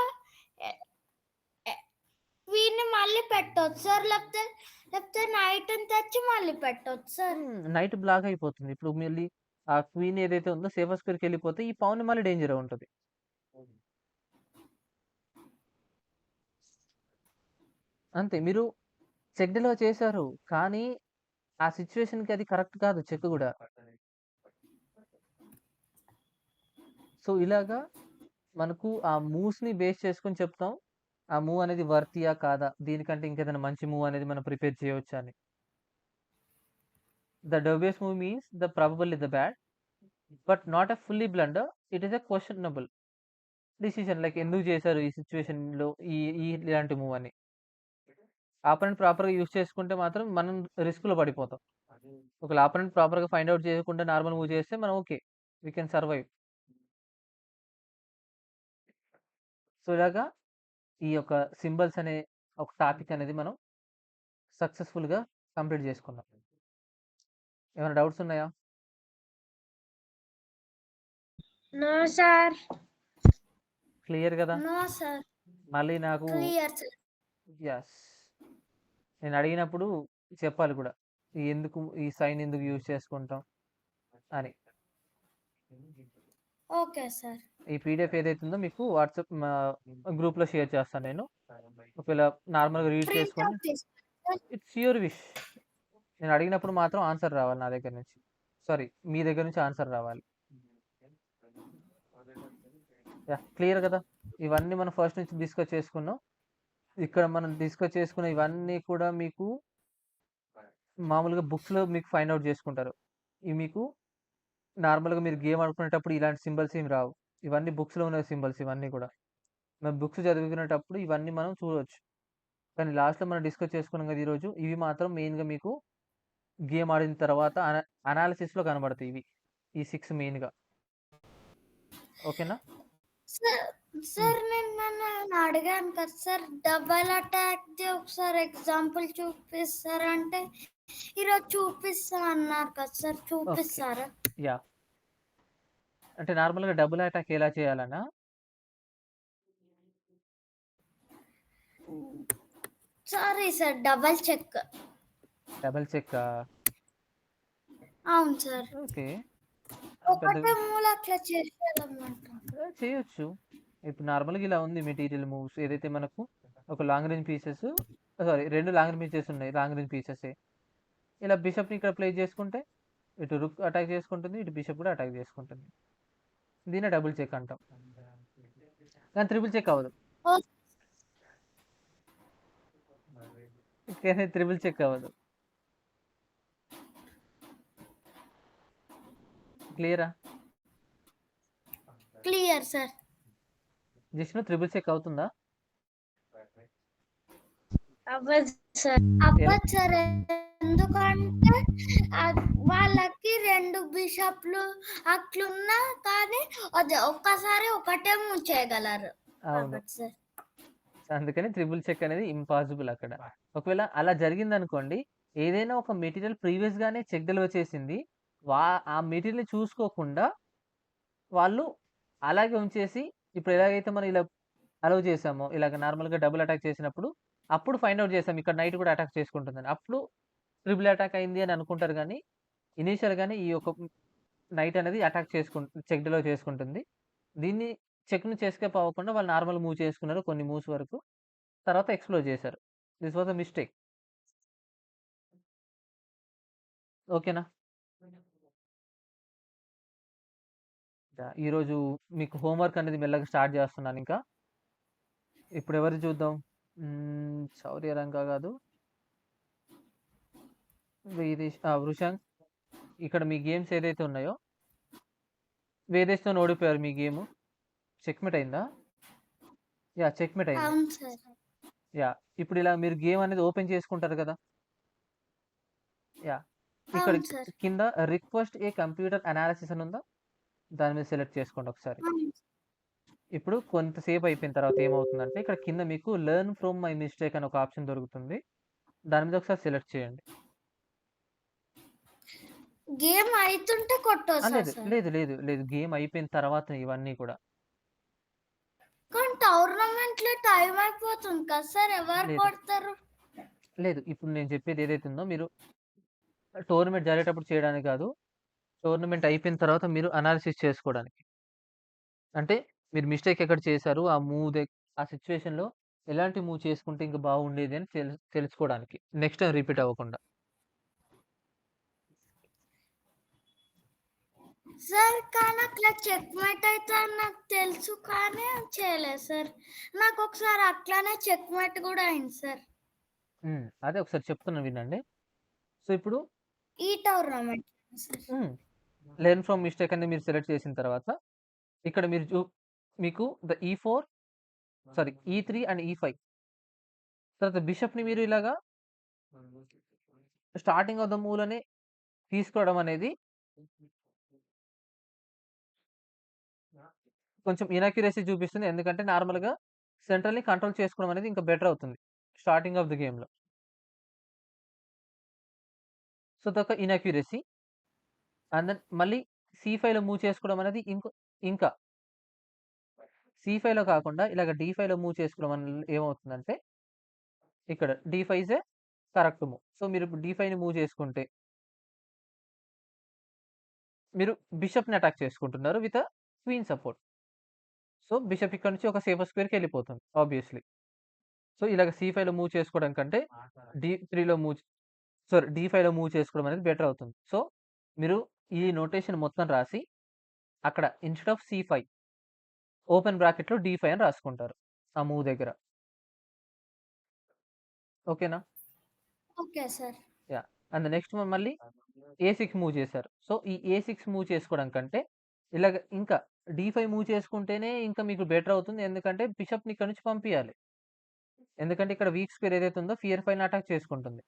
క్వీన్ మళ్ళీ పెట్టొచ్చు సార్. లేకపోతే నైట్ తెచ్చి మళ్ళీ పెట్టొచ్చు సార్. నైట్ బ్లాక్ అయిపోతుంది. ఇప్పుడు మళ్ళీ ఆ క్వీన్ ఏదైతే ఉందో సేఫర్ స్క్వేర్‌కి వెళ్ళిపోతే ఈ పౌన్ మళ్ళీ డేంజర్ ఉంటది. అంతే. మీరు చెక్ డీలో చేశారు. కానీ ఆ సిట్యుయేషన్‌కి అది కరెక్ట్ కాదు చెక్ గూడా. సో, ఇలాగా మనకు ఆ మూవ్స్‌ని బేస్ చేసుకొని చెప్తాం. ఆ మూవ్ అనేది వర్తియా కాదా? దీనికంటే ఇంకేదైనా మంచి మూవ్ అనేది మనం ప్రిపేర్ చేయొచ్చా అని. The W S move means the probably the bad but not a fully blunder. It is a questionable decision. Like ఎందుకు చేశారు ఈ సిట్యుయేషన్‌లో ఇలాంటి మూవ్ అని. ఆపరెంట్ ప్రాపర్‌గా యూజ్ చేసుకుంటే మాత్రం మనం రిస్క్‌లో పడిపోతాం. ఒకవేళ ఆపరెంట్ ప్రాపర్‌గా ఫైండ్ ఔట్ చేయకుండా నార్మల్ మూవ్ చేస్తే మనం okay. We can survive. So, ఇలాగా ఈ యొక్క సింబల్స్ అనే ఒక టాపిక్ అనేది మనం సక్సెస్‌ఫుల్‌గా కంప్లీట్ చేసుకున్నాం. ఏమైనా డౌట్స్ ఉన్నాయా? No, sir. క్లియర్ గదా? No sir. మళ్ళీ నాకు క్లియర్ సార్. యెస్. నేను అడిగినప్పుడు చెప్పాలి కూడా. ఎందుకు ఈ సైన్ ఎందుకు యూజ్ చేసుకుంటాం అని. Okay sir. ఈ పీడిఎఫ్ ఏదైతే ఉందో మీకు వాట్సాప్ గ్రూప్‌లో షేర్ చేస్తాను నేను. ఒకవేళ నార్మల్‌గా రీడ్ ప్రింట్ చేసుకొని అవుట్ తీసుకోండి. It's your wish. నేను అడిగినప్పుడు మాత్రం ఆన్సర్ రావాలి నా దగ్గర నుంచి. సారీ మీ దగ్గర నుంచి ఆన్సర్ రావాలి. యాహ్! క్లియర్ గదా? ఇవన్నీ మనం ఫస్ట్ నుంచి డిస్కస్ చేసుకున్నాం. ఇక్కడ మనం డిస్కస్ చేసుకున్న ఇవన్నీ కూడా మీకు మామూలుగా బుక్స్‌లో మీకు ఫైండ్ ఔట్ చేసుకుంటారు. ఇవి మీకు నార్మల్‌గా మీరు గేమ్ ఆడుకునేటప్పుడు ఇలాంటి సింబల్స్ ఏమి రావు. ఇవన్నీ బుక్స్‌లో ఉన్న సింబల్స్ ఇవన్నీ కూడా. మనం బుక్స్ చదువుకునేటప్పుడు ఇవన్నీ మనం చూడొచ్చు. కానీ లాస్ట్‌లో మనం డిస్కస్ చేసుకున్నాం కదా ఈరోజు. ఇవి మాత్రం మెయిన్‌గా మీకు గేమ్ ఆడిన తర్వాత అనాలిసిస్‌లో కనబడతాయి ఇవి. ఈ 6 మెయిన్‌గా. ఓకేనా? సార్ సార్ నిన్న నేను అడిగాను కదా సార్, డబల్ అటాక్‌ది ఒకసారి ఎగ్జాంపుల్ చూపిస్తారంటే, ఈరోజు చూపిస్తా అన్నారు కదా సార్, ఓకే. చూపిస్తారా? యాహ్! అంటే నార్మల్‌గా డబుల్ అటాక్ ఎలా చేయాలనా? Sorry sir, double check. Double చెక్కా? అవును సార్. ఓకే. పెద్ద ఒకటే మూల అట్లా చేసేయాలన్నమాట. చేయొచ్చు. ఇప్పుడు నార్మల్‌గా ఇలా ఉంది మెటీరియల్ మూవ్స్ ఏదైతే మనకు ఒక long range pieces sorry 2 long pieces ఉన్నాయి. లాంగ్ రేంజ్ పీసెసే. ఇలా బిషప్‌ని ఇక్కడ ప్లేస్ చేసుకుంటే, ఇటు రుక్ అటాక్ చేసుకుంటుంది. ఇటు బిషప్ కూడా అటాక్ చేసుకుంటుంది. దీన్నే డబుల్ చెక్ అంటాం. కానీ త్రిపుల్ చెక్ అవ్వదు. ఓహ్! కానీ త్రిపుల్ చెక్ అవ్వదు. క్లియరా? Clear sir. Jishnu triple check అవుతుందా? అవ్వదు సార్. ఎలా? అవ్వదు సార్. ఎందుకంటే వాళ్ళకి 2 బిషప్‌లు అట్లున్నా కానీ అది ఒక్కసారి ఒకటే మూవ్ చేయగలరు. అవును. కాబట్టి సార్. అందుకని త్రిపుల్ చెక్ అనేది ఇంపాసిబుల్ అక్కడ. ఒకవేళ అలా జరిగిందనుకోండి, ఏదైనా ఒక మెటీరియల్ ప్రీవియస్‌గానే చెక్ డెలివర్ చేసింది. ఆ మెటీరియల్‌ని చూసుకోకుండా వాళ్ళు అలాగే ఉంచేసి, ఇప్పుడు ఎలాగైతే మనం ఇలా అలౌ చేసామో, ఇలాగ నార్మల్‌గా డబుల్ అటాక్ చేసినప్పుడు, అప్పుడు ఫైండ్ ఔట్ చేసాం ఇక్కడ నైట్ కూడా అటాక్ చేసుకుంటుందని. అప్పుడు ట్రిపుల్ అటాక్ అయింది అని అనుకుంటారు గానీ, ఇనీషియల్‌గానే ఈ యొక్క నైట్ అనేది అటాక్ చెక్ డెలివర్ చేసుకుంటుంది. దీన్ని చెక్‌ని ఎస్కేప్ అవ్వకుండా వాళ్ళు నార్మల్ మూవ్ చేసుకున్నారు కొన్ని మూవ్స్ వరకు. తర్వాత ఎక్స్‌ప్లోర్ చేశారు. This was a mistake. ఓకేనా? ఈరోజు మీకు హోంవర్క్ అనేది మెల్లగా స్టార్ట్ చేస్తున్నానింకా. ఇప్పుడు ఎవరిది చూద్దాం? శౌర్య రంక కాదు. వృషాంక్. ఇక్కడ మీ గేమ్స్ ఏదైతే ఉన్నాయో, వేదేష్‌తోని ఓడిపోయారు మీ గేము. చెక్‌మేట్ అయిందా? యాహ్! చెక్‌మేట్ అయింది. అవును సార్. యాహ్! ఇప్పుడు ఇలా మీరు గేమ్ అనేది ఓపెన్ చేసుకుంటారు కదా! యాహ్! ఇక్కడ అవును సార్. కింద రిక్వెస్ట్ ఏ కంప్యూటర్ అనాలిసిస్ అని ఉందా? దాని మీద సెలెక్ట్ చేసుకోండి ఒకసారి. అవును. ఇప్పుడు కొంతసేపు అయిపోయిన తర్వాత ఏమవుతుందంటే, ఇక్కడ కింద మీకు లెర్న్ ఫ్రమ్ మై మిస్టేక్ అని ఒక ఆప్షన్ దొరుకుతుంది. దాని మీద ఒకసారి సెలెక్ట్ చేయండి. గేమ్ అయితుంటే కొట్టొచ్చా లేదు. సార్? లేదు. లేదు. లేదు. గేమ్ అయిపోయిన తర్వాత ఇవన్నీ కూడా. కానీ టోర్నమెంట్‌లో టైం అయిపోతుంది కదా సార్, ఎవరు లేదు. కొడతారు? లేదు. ఇప్పుడు నేను చెప్పేది ఏదైతే ఉందో మీరు టోర్నమెంట్ జరిగేటప్పుడు చేయడానికి కాదు. టోర్నమెంట్ అయిపోయిన తర్వాత మీరు అనాలిసిస్ చేసుకోవడానికి. అంటే మీరు మిస్టేక్ ఎక్కడ చేశారు? ఆ ఆ సిట్యుయేషన్‌లో ఎలాంటి మూవ్ చేసుకుంటే ఇంకా బాగుండేది అని తెలుసుకోవడానికి. నెక్స్ట్ టైమ్ రిపీట్ అవ్వకుండా. సార్ కానీ అట్లా చెక్‌మేట్ అయితదని నాకు తెలుసు కానీ చేయలేదు సార్. నాకొకసారి అట్లానే చెక్‌మేట్ కూడా అయింది సార్. అదే ఒకసారి చెప్తున్నాను వినండి. సో, ఇప్పుడు ఈ టోర్నమెంట్‌లోనే సార్. హ్మ్. లెర్న్ ఫ్రమ్ మిస్టేక్ అని మీరు సెలెక్ట్ చేసిన తర్వాత, ఇక్కడ మీకు ఈ3 అండ్ ఈ5 తర్వాత బిషప్‌ని మీరు ఇలాగా స్టార్టింగ్ ఆఫ్ ద మూవ్‌లోనే తీసుకోవడం అనేది కొంచెం ఇనాక్యురసీ చూపిస్తుంది. ఎందుకంటే నార్మల్‌గా సెంట్రల్‌ని కంట్రోల్ చేసుకోవడం అనేది ఇంకా బెటర్ అవుతుంది. స్టార్టింగ్ ఆఫ్ ది గేమ్‌లో. సో, అదొక ఇనాక్యురసీ. అండ్ దెన్ మళ్ళీ సి5లో మూవ్ చేసుకోవడం అనేది ఇంకా సి5లో కాకుండా ఇలాగ డి5లో మూవ్ చేసుకోవడం వల్ల ఏమవుతుందంటే, ఇక్కడ D five is a correct move. So, మీరు ఇప్పుడు డి5ని మూవ్ చేసుకుంటే, మీరు బిషప్‌ని అటాక్ చేసుకుంటున్నారు with queen support. So, bishop ఇక్కడ నుంచి ఒక సేఫర్ స్క్వేర్‌కెళ్ళిపోతుంది ఆబ్వియస్‌లీ. సో, ఇలాగ సి5లో మూవ్ చేసుకోవడం కంటే డి3లో మూవ్ డి5లో మూవ్ చేసుకోవడం అనేది బెటర్ అవుతుంది. సో, మీరు ఈ నోటేషన్ మొత్తం రాసి, అక్కడ ఇన్‌స్టెడ్ ఆఫ్ సి5 ఓపెన్ బ్రాకెట్‌లో డి5 అని రాసుకుంటారు. ఆ మూవ్ దగ్గర. ఓకేనా? Okay sir. Yeah! And next మళ్ళీ ఏ6 మూవ్ చేశారు. సో, ఈ ఏ6 మూవ్ చేసుకోవడం కంటే, ఇలాగ ఇంకా డి5 మూవ్ చేసుకుంటేనే ఇంకా మీకు బెటర్ అవుతుంది. ఎందుకంటే బిషప్‌ని ఇక్కడ నుంచి పంపియాలి. ఎందుకంటే ఇక్కడ వీక్ స్క్వేర్ ఏదైతే ఉందో ఫియర్ ఫైల్‌ని అటాక్ చేసుకుంటుంది.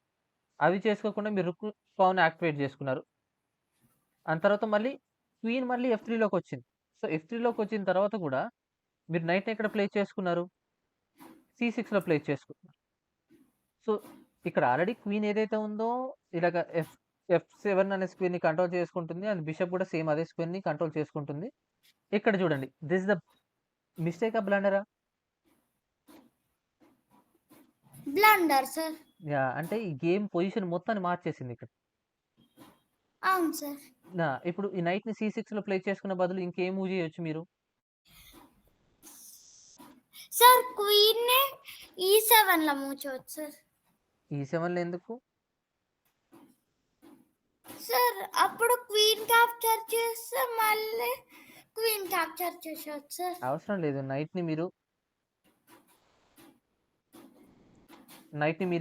అవి చేసుకోకుండా మీరు రుక్ పావ్‌ని యాక్టివేట్ చేసుకున్నారు. తర్వాత మళ్ళీ క్వీన్ మళ్ళీ F3లోకి వచ్చింది. సో, F3లోకి వచ్చిన తర్వాత కూడా మీరు నైట్‌ని ఎక్కడ ప్లేస్ చేసుకున్నారు? C6లో ప్లేస్ చేసుకున్నారు. సో, ఇక్కడ ఆల్రెడీ క్వీన్ ఏదైతే ఉందో ఇలాగ F7 అనే స్క్వేర్‌ని కంట్రోల్ చేసుకుంటుంది. అండ్ బిషప్ కూడా సేమ్ అదే స్క్వేర్‌ని కంట్రోల్ చేసుకుంటుంది. ఇక్కడ చూడండి. దిస్ ఇస్ ద మిస్టేకా? బ్లండరా? Blunder sir. యాహ్! అంటే ఈ గేమ్ పొజిషన్ మొత్తాన్ని మార్చేసింది ఇక్కడ. అవును సార్. ఇప్పుడు ఈ నైట్‌ని C6లో ప్లే చేసుకునే బదులు ఇంకేం మూవ్ చేయొచ్చు మీరు? సార్ క్వీన్‌ని E7లో మూవ్ చేయొచ్చు సార్. E7లో ఎందుకు? సార్ అప్పుడు క్వీన్ క్యాప్చర్ చేస్తే మళ్ళీ క్వీన్ క్యాప్చర్ చేసేయొచ్చు సార్. అవసరం లేదు. నైట్‌ని మీరు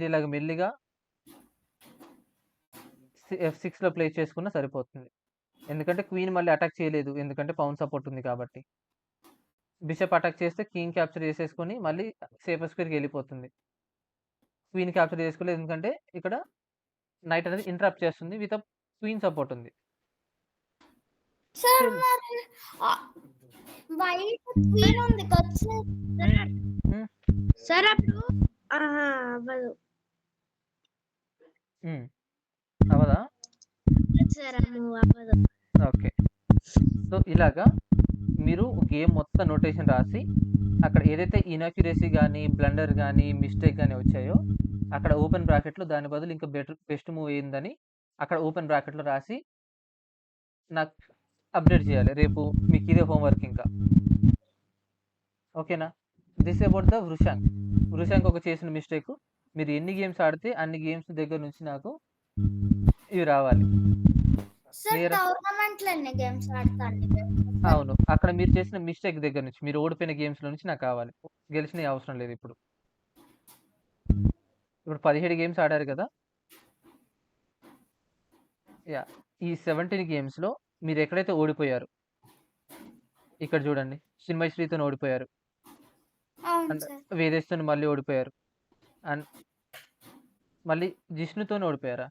ఇలాగ మెల్లిగా F6లో ప్లే చేసుకున్నా సరిపోతుంది. ఎందుకంటే క్వీన్ మళ్ళీ అటాక్ చేయలేదు. ఎందుకంటే పౌన్ సపోర్ట్ ఉంది కాబట్టి. బిషప్ అటాక్ చేస్తే కింగ్ క్యాప్చర్ చేసేసుకొని మళ్ళీ సేఫర్ స్క్వేర్‌కి వెళ్ళిపోతుంది. క్వీన్ క్యాప్చర్ చేసుకోలేదు. ఎందుకంటే ఇక్కడ నైట్ అనేది ఇంటరప్ట్ చేస్తుంది. విత్ క్వీన్ సపోర్ట్ ఉంది. సార్ మరి వైట్ క్వీన్ ఉంది కదా సార్. సార్ హ్మ్. సార్ అప్పుడు అవ్వదు అవ్వదా? సార్ అవ్వదు. ఓకే. సో, ఇలాగా మీరు గేమ్ మొత్తం నోటేషన్ రాసి అక్కడ ఏదైతే ఇనాక్యురసీ గానీ, బ్లండర్ గానీ, మిస్టేక్ గానీ వచ్చాయో అక్కడ ఓపెన్ బ్రాకెట్‌లో దాని బదులు ఇంకా బెస్ట్ మూవ్ ఏందని అక్కడ ఓపెన్ బ్రాకెట్‌లో రాసి నాకు అప్డేట్ చేయాలి. రేపు మీకు ఇదే హోంవర్క్ ఇంకా. ఓకేనా? This about the Vrishank. Vrishank ఒక చేసిన మిస్టేక్. మీరు ఎన్ని గేమ్స్ ఆడితే అన్ని గేమ్స్ దగ్గర నుంచి నాకు ఇవి రావాలి. సార్ క్లియరా? టోర్నమెంట్‌లో ఎన్ని గేమ్స్ ఆడతాండి మీరు? అవును. అక్కడ మీరు చేసిన మిస్టేక్ దగ్గర నుంచి, మీరు ఓడిపోయిన గేమ్స్‌లో నుంచి నాకు కావాలి. గెలిచినయి అవసరం లేదు ఇప్పుడు. ఇప్పుడు 17 గేమ్స్ ఆడారు కదా! యాహ్! ఈ 17 గేమ్స్‌లో మీరు ఎక్కడైతే ఓడిపోయారో ఇక్కడ చూడండి. చిన్మయశ్రీతోని ఓడిపోయారు. అవును అండ్ సార్. వేదేశ్‌తోని మళ్ళీ ఓడిపోయారు. అండ్ మళ్ళీ జిష్ణుతోని ఓడిపోయారా?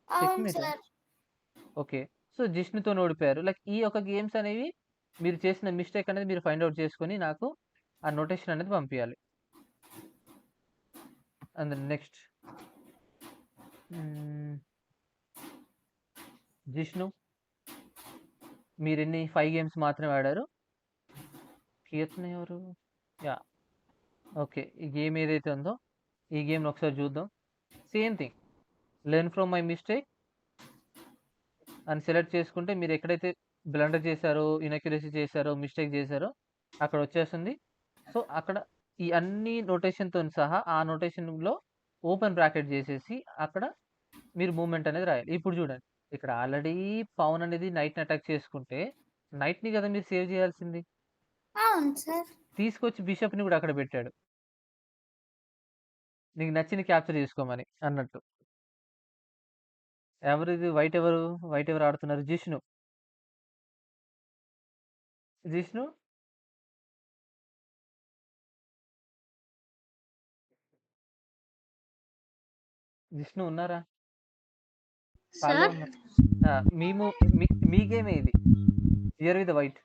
అవును చెక్‌మేటా? సార్. ఓకే. సో, జిష్ణుతోని ఓడిపోయారు. లైక్ ఈ యొక్క గేమ్స్ అనేవి మీరు చేసిన మిస్టేక్ అనేది మీరు ఫైండ్ ఔట్ చేసుకొని నాకు ఆ నోటేషన్ అనేది పంపియాలి. అండ్ నెక్స్ట్ జిష్ణు మీరెన్ని 5 గేమ్స్ మాత్రమే ఆడారు. కీర్తన ఎవరు? యాహ్! ఓకే. ఈ గేమ్ ఏదైతే ఉందో ఈ గేమ్‌ని ఒకసారి చూద్దాం. Same thing. Learn from my mistake అని సెలెక్ట్ చేసుకుంటే మీరు ఎక్కడైతే బ్లండర్ చేశారో, ఇనాక్యురసీ చేశారో, మిస్టేక్ చేశారో అక్కడ వచ్చేస్తుంది. సో, అక్కడ ఈ అన్ని నోటేషన్‌తోని సహా ఆ నోటేషన్‌లో ఓపెన్ బ్రాకెట్ చేసేసి అక్కడ మీరు మూవ్‌మెంట్ అనేది రాయాలి. ఇప్పుడు చూడండి. ఇక్కడ ఆల్రెడీ పవన్ అనేది నైట్‌ని అటాక్ చేసుకుంటే నైట్‌ని కదా మీరు సేవ్ చేయాల్సింది. అవును సార్. తీసుకొచ్చి బిషప్‌ని కూడా అక్కడ పెట్టాడు. నీకు నచ్చింది క్యాప్చర్ చేసుకోమని అన్నట్టు. ఎవరిది వైట్ ఎవరు? వైట్ ఎవరు ఆడుతున్నారు? జిష్ణు. జిష్ణు జిష్ణు ఉన్నారా? కాల్‌లో సార్ ఉన్నారు. మీ గేమే ఇది. Here with white.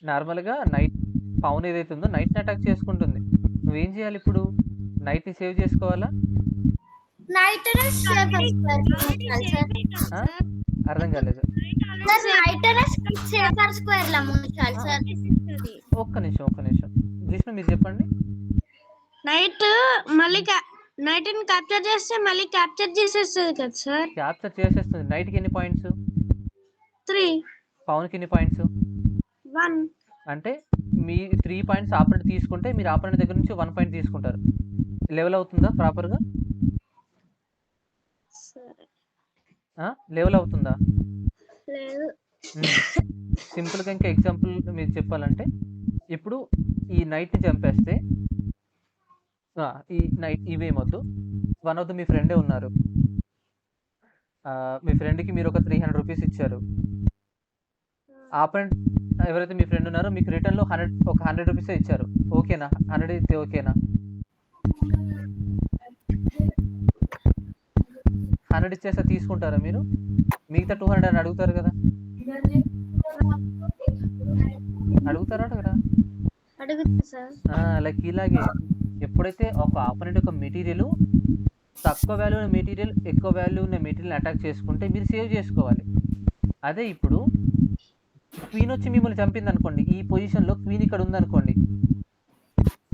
నార్మల్‌గా నైట్ పవన్ ఏదైతే ఉందో నైట్‌ని అటాక్ చేసుకుంటుంది. నువ్వేం చేయాలి ఇప్పుడు? నైట్‌ని సేవ్ చేసుకోవాలా? నైట్‌నే సేఫర్ స్క్వేర్‌కి ఉంచాలి సార్. ఆ? అర్థం కాలేదు. సార్ నైట్‌నే సేఫర్ స్క్వేర్‌లో ఉంచాలి సార్. ఒక్క నిమిషం. జిష్ణు మీరు చెప్పండి. నైట్ మళ్ళీ నైట్ క్యాప్చర్ చేస్తే మళ్ళీ క్యాప్చర్ చేసేస్తుంది కదా సార్. క్యాప్చర్ చేసేస్తుంది. నైట్‌కి ఎన్ని పాయింట్స్? 3 పవన్‌కి ఎన్ని పాయింట్స్? 1 అంటే మీ 3 పాయింట్స్ ఆపరెంట్ తీసుకుంటే మీరు ఆపరెంట్ దగ్గర నుంచి 1 పాయింట్ తీసుకుంటారు. లెవెల్ అవుతుందా ప్రాపర్‌గా? లెవెల్ అవుతుందా? లేదు. సింపుల్‌గా ఇంకా ఎగ్జాంపుల్ మీకు చెప్పాలంటే ఇప్పుడు ఈ నైట్‌ని చంపేస్తే ఈ నైట్ ఇవేమొద్దు. వన్ ఆఫ్ ద మీ ఫ్రెండే ఉన్నారు. మీ ఫ్రెండ్‌కి మీరు ఒక 300 రూపీస్ ఇచ్చారు. ఆపరెంట్ ఎవరైతే మీ ఫ్రెండ్ ఉన్నారో మీకు రిటర్న్‌లో 100 రూపీసే ఇచ్చారు. ఓకేనా? 100 ఇస్తే ఓకేనా? 100 ఇచ్చేస్తే తీసుకుంటారా మీరు? మిగతా 200 అని అడుగుతారు కదా? అడుగుతారా అడగరా? అడుగుతా సార్. లైక్ ఇలాగే ఎప్పుడైతే ఒక ఆపోనెంట్ ఒక మెటీరియల్ తక్కువ వాల్యూ ఉన్న మెటీరియల్ ఎక్కువ వాల్యూ ఉన్న మెటీరియల్ అటాక్ చేసుకుంటే మీరు సేవ్ చేసుకోవాలి. అదే ఇప్పుడు క్వీన్ వచ్చి మిమ్మల్ని చంపింది అనుకోండి, ఈ పొజిషన్లో క్వీన్ ఇక్కడ ఉందనుకోండి,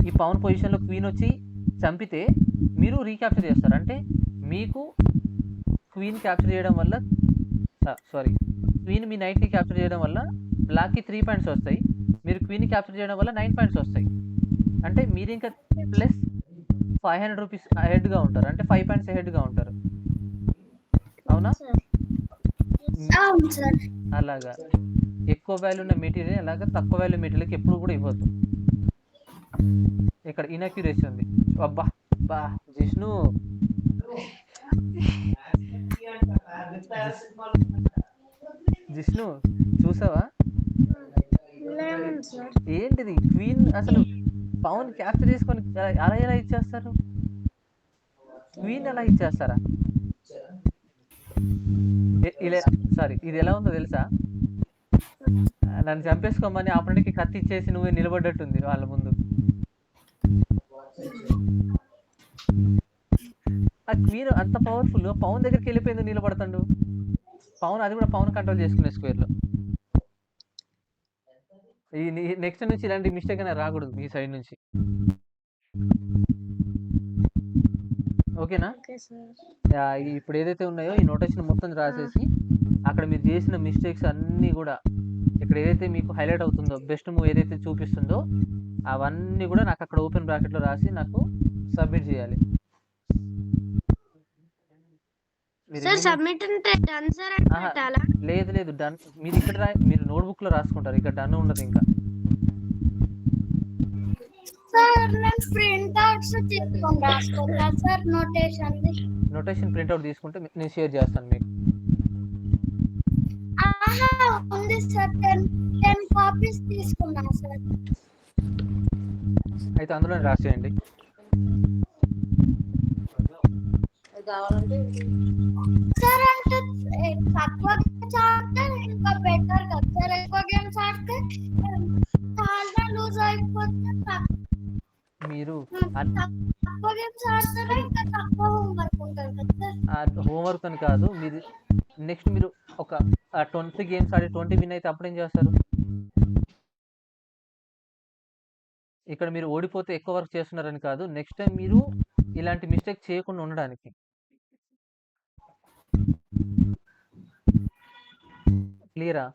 ఈ పవన్ పొజిషన్లో క్వీన్ వచ్చి చంపితే మీరు రీక్యాప్చర్ చేస్తారు. అంటే మీకు క్వీన్ క్యాప్చర్ చేయడం వల్ల క్వీన్ మీ నైట్ని క్యాప్చర్ చేయడం వల్ల బ్లాక్కి 3 పాయింట్స్ వస్తాయి, మీరు క్వీన్ని క్యాప్చర్ చేయడం వల్ల 9 పాయింట్స్ వస్తాయి. అంటే మీరు ఇంకా ప్లస్ 500 రూపీస్ అహెడ్గా ఉంటారు, అంటే 5 పాయింట్స్ అహెడ్గా ఉంటారు. అవునా? అలాగా ఎక్కువ వాల్యూ ఉన్న మెటీరియల్ అలాగా తక్కువ వాల్యూ మెటీరియల్కి ఎప్పుడు కూడా ఇవ్వద్దు. ఇక్కడ ఇన్అక్యురేసీ ఉంది. అబ్బా బా జిష్ణు, జిష్ణు చూసావా ఏంటిది? క్వీన్ అసలు పవన్ క్యాప్చర్ చేసుకొని అలా ఎలా ఇచ్చేస్తారు? క్వీన్ ఎలా ఇచ్చేస్తారా? ఇది ఎలా ఉందో తెలుసా? నన్ను చంపేసుకోమని ఆపడానికి కత్తి ఇచ్చేసి నువ్వే నిలబడ్డట్టుంది వాళ్ళ ముందు. ఆ క్వీన్ అంత పవర్ఫుల్, పవన్ దగ్గరికి వెళ్ళిపోయింది నిలబడతాడు. పవన్ అది కూడా పవన్ కంట్రోల్ చేసుకునే స్క్వేర్లో. ఈ నెక్స్ట్ నుంచి ఇలాంటి మిస్టేక్ అనేది రాకూడదు మీ సైడ్ నుంచి. ఓకేనా? ఇప్పుడు ఏదైతే ఉన్నాయో ఈ నోటేషన్ మొత్తం రాసేసి అక్కడ మీరు చేసిన మిస్టేక్స్ అన్నీ కూడా ఇక్కడ ఏదైతే మీకు హైలైట్ అవుతుందో, బెస్ట్ మూవ్ ఏదైతే చూపిస్తుందో అవన్నీ కూడా నాకు అక్కడ ఓపెన్ బ్రాకెట్లో రాసి నాకు సబ్మిట్ చేయాలి. లేదు డన్ మీరు ఇక్కడ మీరు నోట్బుక్ లో రాసుకుంటారు, ఇక్కడ డన్ ఉండదు. ఇంకా నోటేషన్ ప్రింట్అవుట్ తీసుకుంటే నేను షేర్ చేస్తాను మీకు. అయితే అందులో రాసేయండి. కావాలంటే సార్ అంటే తక్కువ చాడితే ఇంకా బెటర్ కదా సార్. ఎక్కువ గేమ్స్ ఆడితే చాలా లూజ్ అయిపోతే మీరు తక్కువ గేమ్స్ ఆడితే ఇంకా తక్కువ హోంవర్క్ ఉంటుంది కదా సార్. హోంవర్క్ అని కాదు, మీరు నెక్స్ట్ మీరు ఒక 20 గేమ్స్ ఆడి 20 విన్ అయితే అప్పుడేం చేస్తారు? ఇక్కడ మీరు ఓడిపోతే ఎక్కువ వర్క్ చేస్తున్నారని కాదు, నెక్స్ట్ టైం మీరు ఇలాంటి మిస్టేక్ చేయకుండా ఉండడానికి. క్లియరా?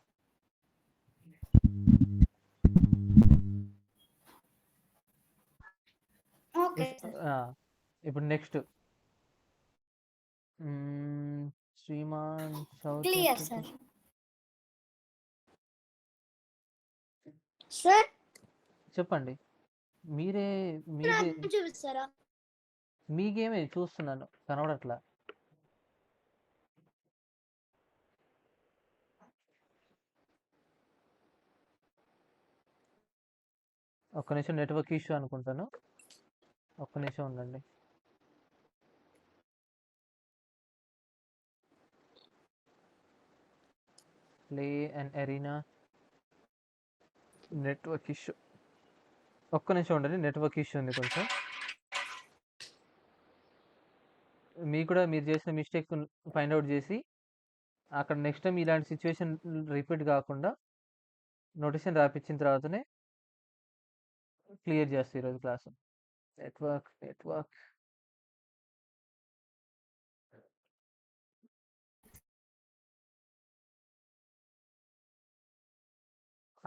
ఇప్పుడు నెక్స్ట్ శ్రీమాన్ క్లియర్ సార్. సార్ చెప్పండి. మీరే చూపిస్తారా? మీకేమే చూస్తున్నాను, కనబడట్లా. ఒక్క నిమిషం, నెట్వర్క్ ఇష్యూ అనుకుంటాను. ఒక్క నిమిషం ఉండండి. Play and arena network issue. ఒక్క నిమిషం ఉండండి, నెట్వర్క్ ఇష్యూ ఉంది కొంచెం. మీకు కూడా మీరు చేసిన మిస్టేక్ ఫైండ్ అవుట్ చేసి అక్కడ నెక్స్ట్ టైం ఇలాంటి సిచ్యువేషన్ రిపీట్ కాకుండా నోటిషన్ రాపించిన తర్వాతనే క్లియర్ చేస్తాయి ఈరోజు క్లాసు. నెట్వర్క్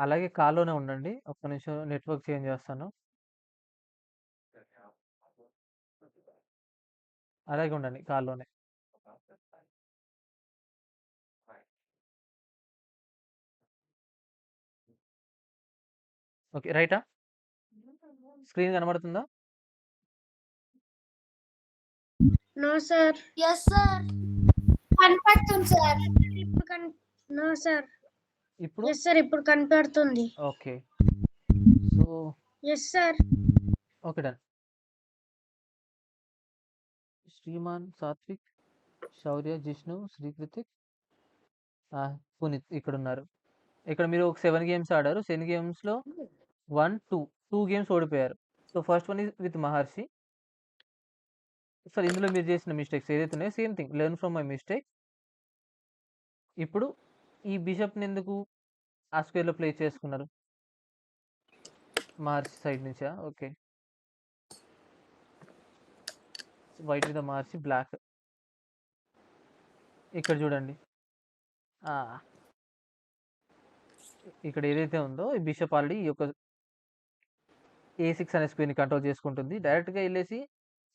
అలాగే కాల్లోనే ఉండండి. ఒక్క నిమిషం నెట్వర్క్ చేంజ్ చేస్తాను. అలాగే ఉండండి కాల్లోనే. ఓకే రైటా? స్క్రీన్ కనబడుతుందా? No sir. yes sir. కనపడుతుంది సార్. No sir. ఇప్పుడు yes సార్, ఇప్పుడు కనపడుతుంది. Okay, so yes sir. Okay done. Shriman Satvik Shaurya, Jishnu, Shrikritik, Puneet ఇక్కడున్నారు. ఇక్కడ మీరు ఒక 7 గేమ్స్ ఆడారు. 7 గేమ్స్‌లో 1, 2 గేమ్స్ ఓడిపోయారు. So, first one is with Maharshi. ఇందులో మీరు చేసిన మిస్టేక్స్ ఏదైతే ఉన్నాయో same thing. Learn from my mistake. ఇప్పుడు ఈ బిషప్‌ని ఎందుకు ఆ స్క్వేర్‌లో ప్లే చేసుకున్నారు? మహర్షి సైడ్ నుంచా? ఓకే. వైట్ మీద మహర్షి, బ్లాక్. ఇక్కడ చూడండి. ఇక్కడ ఏదైతే ఉందో ఈ బిషప్ ఆల్రెడీ ఈ యొక్క A6 అనే స్క్వేర్‌ని కంట్రోల్ చేసుకుంటుంది. డైరెక్ట్‌గా ఎళ్ళేసి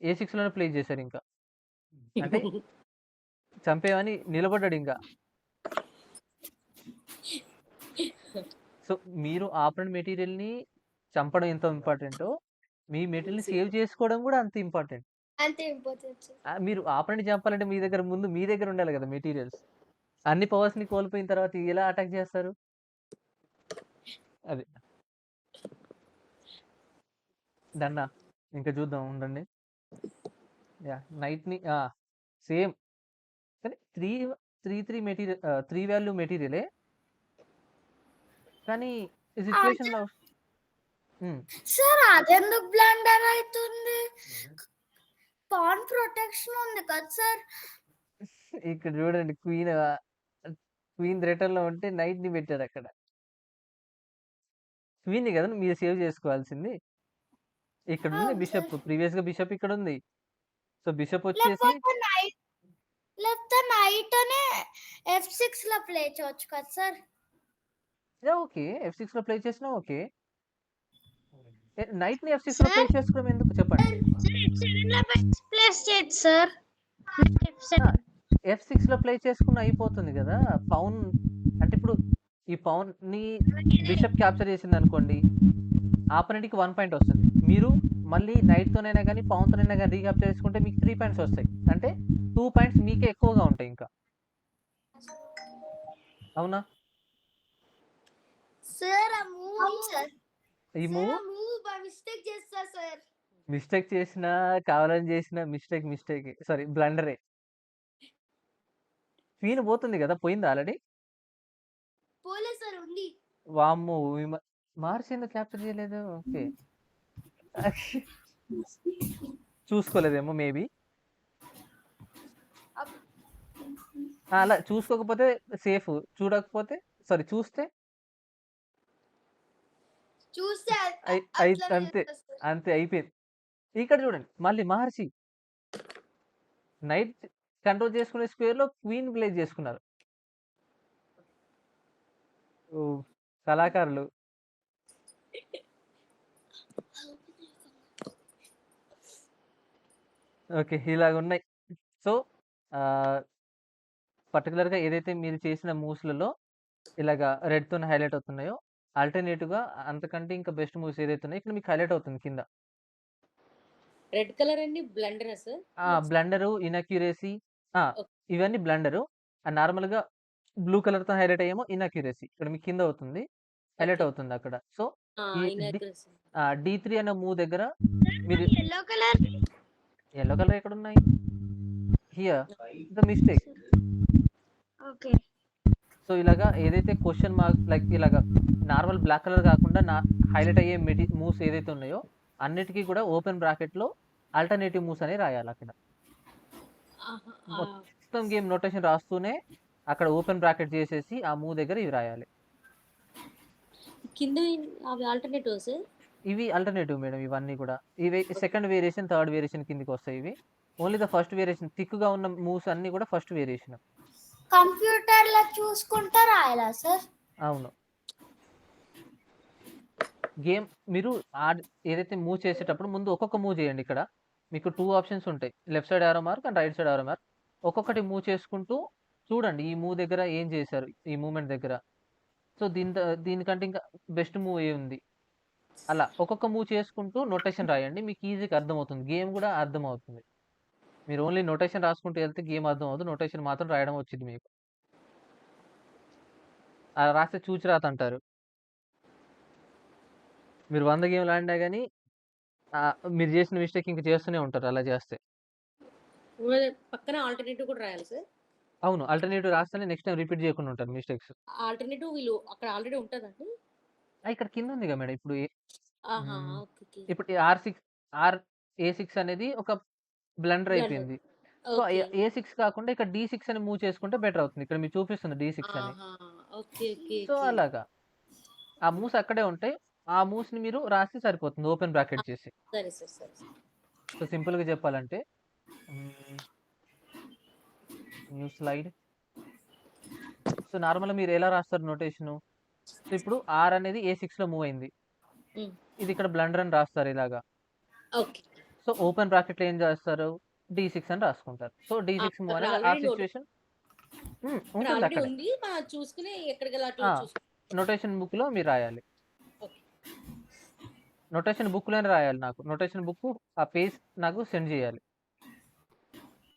A6లోనే ప్లే చేశారు ఇంకా. అంటే చంపేయమని నిలబడ్డాడింకా. సో, మీరు ఆపరెంట్ మెటీరియల్‌ని చంపడం ఎంత ఇంపార్టెంటో, మీ మెటీరియల్‌ని సేవ్ చేసుకోవడం కూడా అంతే ఇంపార్టెంట్. అంతే ఇంపార్టెంట్. మీరు ఆపరెంట్‌ని చంపాలంటే మీ దగ్గర ముందు మీ దగ్గర ఉండాలి కదా మెటీరియల్స్. అన్ని పవర్స్‌ని కోల్పోయిన తర్వాత ఎలా అటాక్ చేస్తారు? అది. డన్నా. ఇంకా చూద్దాం ఉండండి. నైట్‌ని సేమ్. కానీ 3 మెటీరియల్ 3 వాల్యూ మెటీరియలే. కానీ ఈ సిట్యుయేషన్‌లో సార్ అదెందుకు బ్లండర్ అవుతుంది? పాన్ ప్రొటెక్షన్ ఉంది కదా సార్. ఇక్కడ చూడండి క్వీన్ థ్రెటన్‌లో ఉంటే నైట్‌ని పెట్టాడు అక్కడ. క్వీన్‌ని కదా మీరు సేవ్ చేసుకోవాల్సింది. ఇక్కడ ఉంది అవును బిషప్. సార్. ప్రీవియస్‌గా బిషప్ ఇక్కడ ఉంది. సో, బిషప్ వచ్చేసి లేకపోతే నైట్ అనే F6లో ప్లే చేయొచ్చు కదా సార్. ఓకే. F6లో ప్లే చేసినా ఓకే. నైట్‌ని F6లో ప్లే చేసుకోవడం ఎందుకు చెప్పండి? సార్ F7లో ప్లేస్ చేయొచ్చు సార్. F6లో ప్లే చేసుకున్న అయిపోతుంది కదా! పౌన్ అంటే ఇప్పుడు ఈ పౌన్‌ని బిషప్ క్యాప్చర్ చేసిందనుకోండి. ఆపోనెంట్‌కి 1 పాయింట్ వస్తుంది. మీరు మళ్ళీ నైట్‌తోనైనా గానీ, పౌన్‌తోనైనా గానీ రీక్యాప్చర్ చేసుకుంటే మీకు 3 పాయింట్స్ వస్తాయి. అంటే 2 పాయింట్స్ మీకే ఎక్కువగా ఉంటాయి ఇంకా. అవునా? సార్ అవును సార్. ఈ మూవ్ బై మిస్టేక్ చేస్తా సార్. మిస్టేక్ చేసినా, కావాలని చేసినా మిస్టేకే. సారీ బ్లండరే. క్వీన్ పోతుంది కదా! పోయిందా ఆల్రెడీ? పోలే సార్ ఉంది. వామ్మో! మహర్షి ఎందుకు క్యాప్చర్ చేయలేదు? ఓకే. చూసుకోలేదేమో మేబీ. అలా చూసుకోకపోతే సేఫ్. చూడకపోతే చూస్తే చూస్తే అంతే. అంతే అయిపోయింది. ఇక్కడ చూడండి మళ్ళీ మహర్షి నైట్ కంట్రోల్ చేసుకునే స్క్వేర్‌లో క్వీన్ ప్లే చేసుకున్నారు. ఓహ్! కళాకారులు. ఓకే. ఇలాగున్నాయి. సో, పర్టిక్యులర్‌గా ఏదైతే మీరు చేసిన మూవ్స్‌లలో ఇలాగా రెడ్‌తోని హైలైట్ అవుతున్నాయో, ఆల్టర్‌నేటివ్‌గా అంతకంటే ఇంకా బెస్ట్ మూవ్స్ ఏదైతే ఉన్నాయో ఇక్కడ మీకు హైలైట్ అవుతుంది కింద. రెడ్ కలర్ అండి బ్లండరా సార్? బ్లండరు, ఇన్‌అక్యురసీ ఇవన్నీ బ్లండరు. నార్మల్‌గా బ్లూ కలర్‌తో హైలైట్ అయ్యేమో ఇన్‌అక్యురసీ. ఇక్కడ మీకు కింద అవుతుంది. Highlight okay. అవుతుంది అక్కడ. సో, ఈ ఇన్‌అక్యురసీ. D3 అనే మూవ్ దగ్గర మీరు yellow కలర్ యెల్లో కలర్ ఎక్కడున్నాయి? Here the mistake. Okay. So, ఇలాగా ఏదైతే క్వెషన్ మార్క్ లైక్ ఇలాగా నార్మల్ బ్లాక్ కలర్ కాకుండా హైలైట్ అయ్యే మూవ్స్ ఏదైతే ఉన్నాయో అన్నిటికి కూడా ఓపెన్ బ్రాకెట్‌లో ఆల్టర్‌నేటివ్ మూవ్స్ అని రాయాలక్కడ. మొత్తం గేమ్ నోటేషన్ రాస్తూనే అక్కడ ఓపెన్ బ్రాకెట్ చేసేసి ఆ మూవ్ దగ్గర ఇవి రాయాలి. కింద అవి ఆల్టర్‌నేటివ్ సార్? ఇవి ఆల్టర్‌నేటివ్ మేడం ఇవన్నీ కూడా. ఇవి సెకండ్ వేరియేషన్, థర్డ్ వేరియేషన్ కిందకి వస్తాయి ఇవి. ఓన్లీ ద ఫస్ట్ వేరియేషన్ థిక్‌గా ఉన్న మూవ్స్ అన్నీ కూడా ఫస్ట్ వేరియేషన్. కంప్యూటర్‌లో చూసుకుంటా రాయాలా సార్? అవును. గేమ్ మీరు ఏదైతే మూవ్ చేసేటప్పుడు ముందు ఒక్కొక్క మూవ్ చేయండి ఇక్కడ. మీకు 2 ఆప్షన్స్ ఉంటాయి. Left side arrow mark and right side arrow mark. ఒక్కొక్కటి మూవ్ చేసుకుంటూ చూడండి ఈ మూవ్ దగ్గర ఏం చేశారు? ఈ మూవ్‌మెంట్ దగ్గర. సో, దీనికంటే ఇంకా బెస్ట్ మూవ్ ఏముంది? అలా ఒక్కొక్క మూవ్ చేసుకుంటూ నోటేషన్ రాయండి. మీకు ఈజీగా అర్థమవుతుంది. గేమ్ కూడా అర్థమవుతుంది. మీరు ఓన్లీ నోటేషన్ రాసుకుంటూ వెళ్తే గేమ్ అర్థం అవ్వదు. నోటేషన్ మాత్రం రాయడం వచ్చిద్ది మీకు. అలా రాస్తే చూచిరాత అంటారు. మీరు 100 గేమ్‌లు ఆడినా గాని మీరు చేసిన మిస్టేక్ ఇంక చేస్తూనే ఉంటారు అలా చేస్తే. పక్కన ఆల్టర్నేటివ్ కూడా రాయాలి సార్. అవును. ఆల్టర్‌నేటివ్ రాస్తేనే నెక్స్ట్ టైమ్ రిపీట్ చేయకుండా ఉంటారు మిస్టేక్స్. ఆల్టర్నేటివ్ వీళ్ళు అక్కడ ఆల్రెడీ ఉంటదండి? ఇక్కడ కింద ఉందిగా మేడం. ఇప్పుడు ఆహా! హ్మ్. ఓకే. ఇప్పుడు ఏ6 అనేది ఒక బ్లండర్ బ్లండర్. అయిపోయింది. So, okay. ఏ6 కాకుండా ఇక్కడ డి6 అని మూవ్ చేసుకుంటే బెటర్ అవుతుంది. ఇక్కడ మీకు చూపిస్తుంది డి6 అని. ఆహా! ఓకే. సో, అలాగా. ఆ మూవ్స్ అక్కడే ఉంటాయి. ఆ మూవ్స్‌ని మీరు రాస్తే సరిపోతుంది ఓపెన్ బ్రాకెట్ చేసి. సరే సార్. సరే సార్. సో, సింపుల్‌గా చెప్పాలంటే హ్మ్. New slide. సో, నార్మల్‌గా మీరు ఎలా రాస్తారు నోటేషను? సో, ఇప్పుడు ఆర్ అనేది ఏ6లో మూవ్ అయింది. హ్మ్. ఇది ఇక్కడ బ్లండర్ అని రాస్తారు ఇలాగా. ఓకే. సో, ఓపెన్ బ్రాకెట్‌లో ఏం చేస్తారు? డి6 అని రాసుకుంటారు. సో, డి6 మూవ్ అక్కడ అనేది ఆ ఆల్రెడీ సిట్యుయేషన్ అక్కడ ఉంటుంది ఆల్రెడీ అక్కడే. ఉంది. మనం చూసుకొని ఎక్కడికెళ్ళి అటు ఆ! చూసుకో. నోటేషన్ బుక్‌లో మీరు రాయాలి. ఓకే. నోటేషన్ బుక్‌లోనే రాయాలి నాకు. నోటేషన్ బుక్కు ఆ పేజ్ నాకు సెండ్ చేయాలి.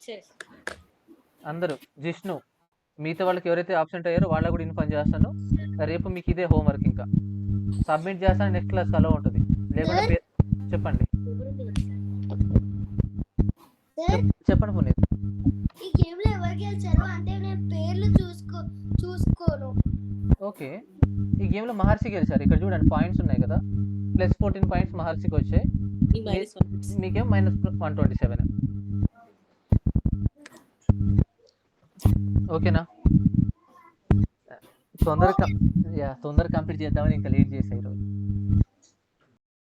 సరే సార్. అందరూ జిష్ణు మిగతా వాళ్ళకి ఎవరైతే అబ్సెంట్ అయ్యారో వాళ్ళకి కూడా ఇన్ఫార్మ్ చేస్తాను. రేపు మీకు ఇదే హోంవర్క్ ఇంకా. సబ్మిట్ చేస్తాను నెక్స్ట్ క్లాస్ అలో ఉంటది. లేకుంటే చెప్పండి. సార్ చెప్పండి పునీత్. ఈ గేమ్ లో ఎవరు గెలిచారు అంటే నేను పేర్లు చూసుకోను. ఓకే. ఈ గేమ్‌లో మహర్షి గెలిచారు. ఇక్కడ చూడండి పాయింట్స్ ఉన్నాయి కదా! +14 పాయింట్స్ మహర్షికి వచ్చాయి. ఈ -1. మీకేమో -127. ఓకేనా? తొందరగా కంప్లీట్ చేద్దామని ఇంకా లేట్ చేశా ఈరోజు.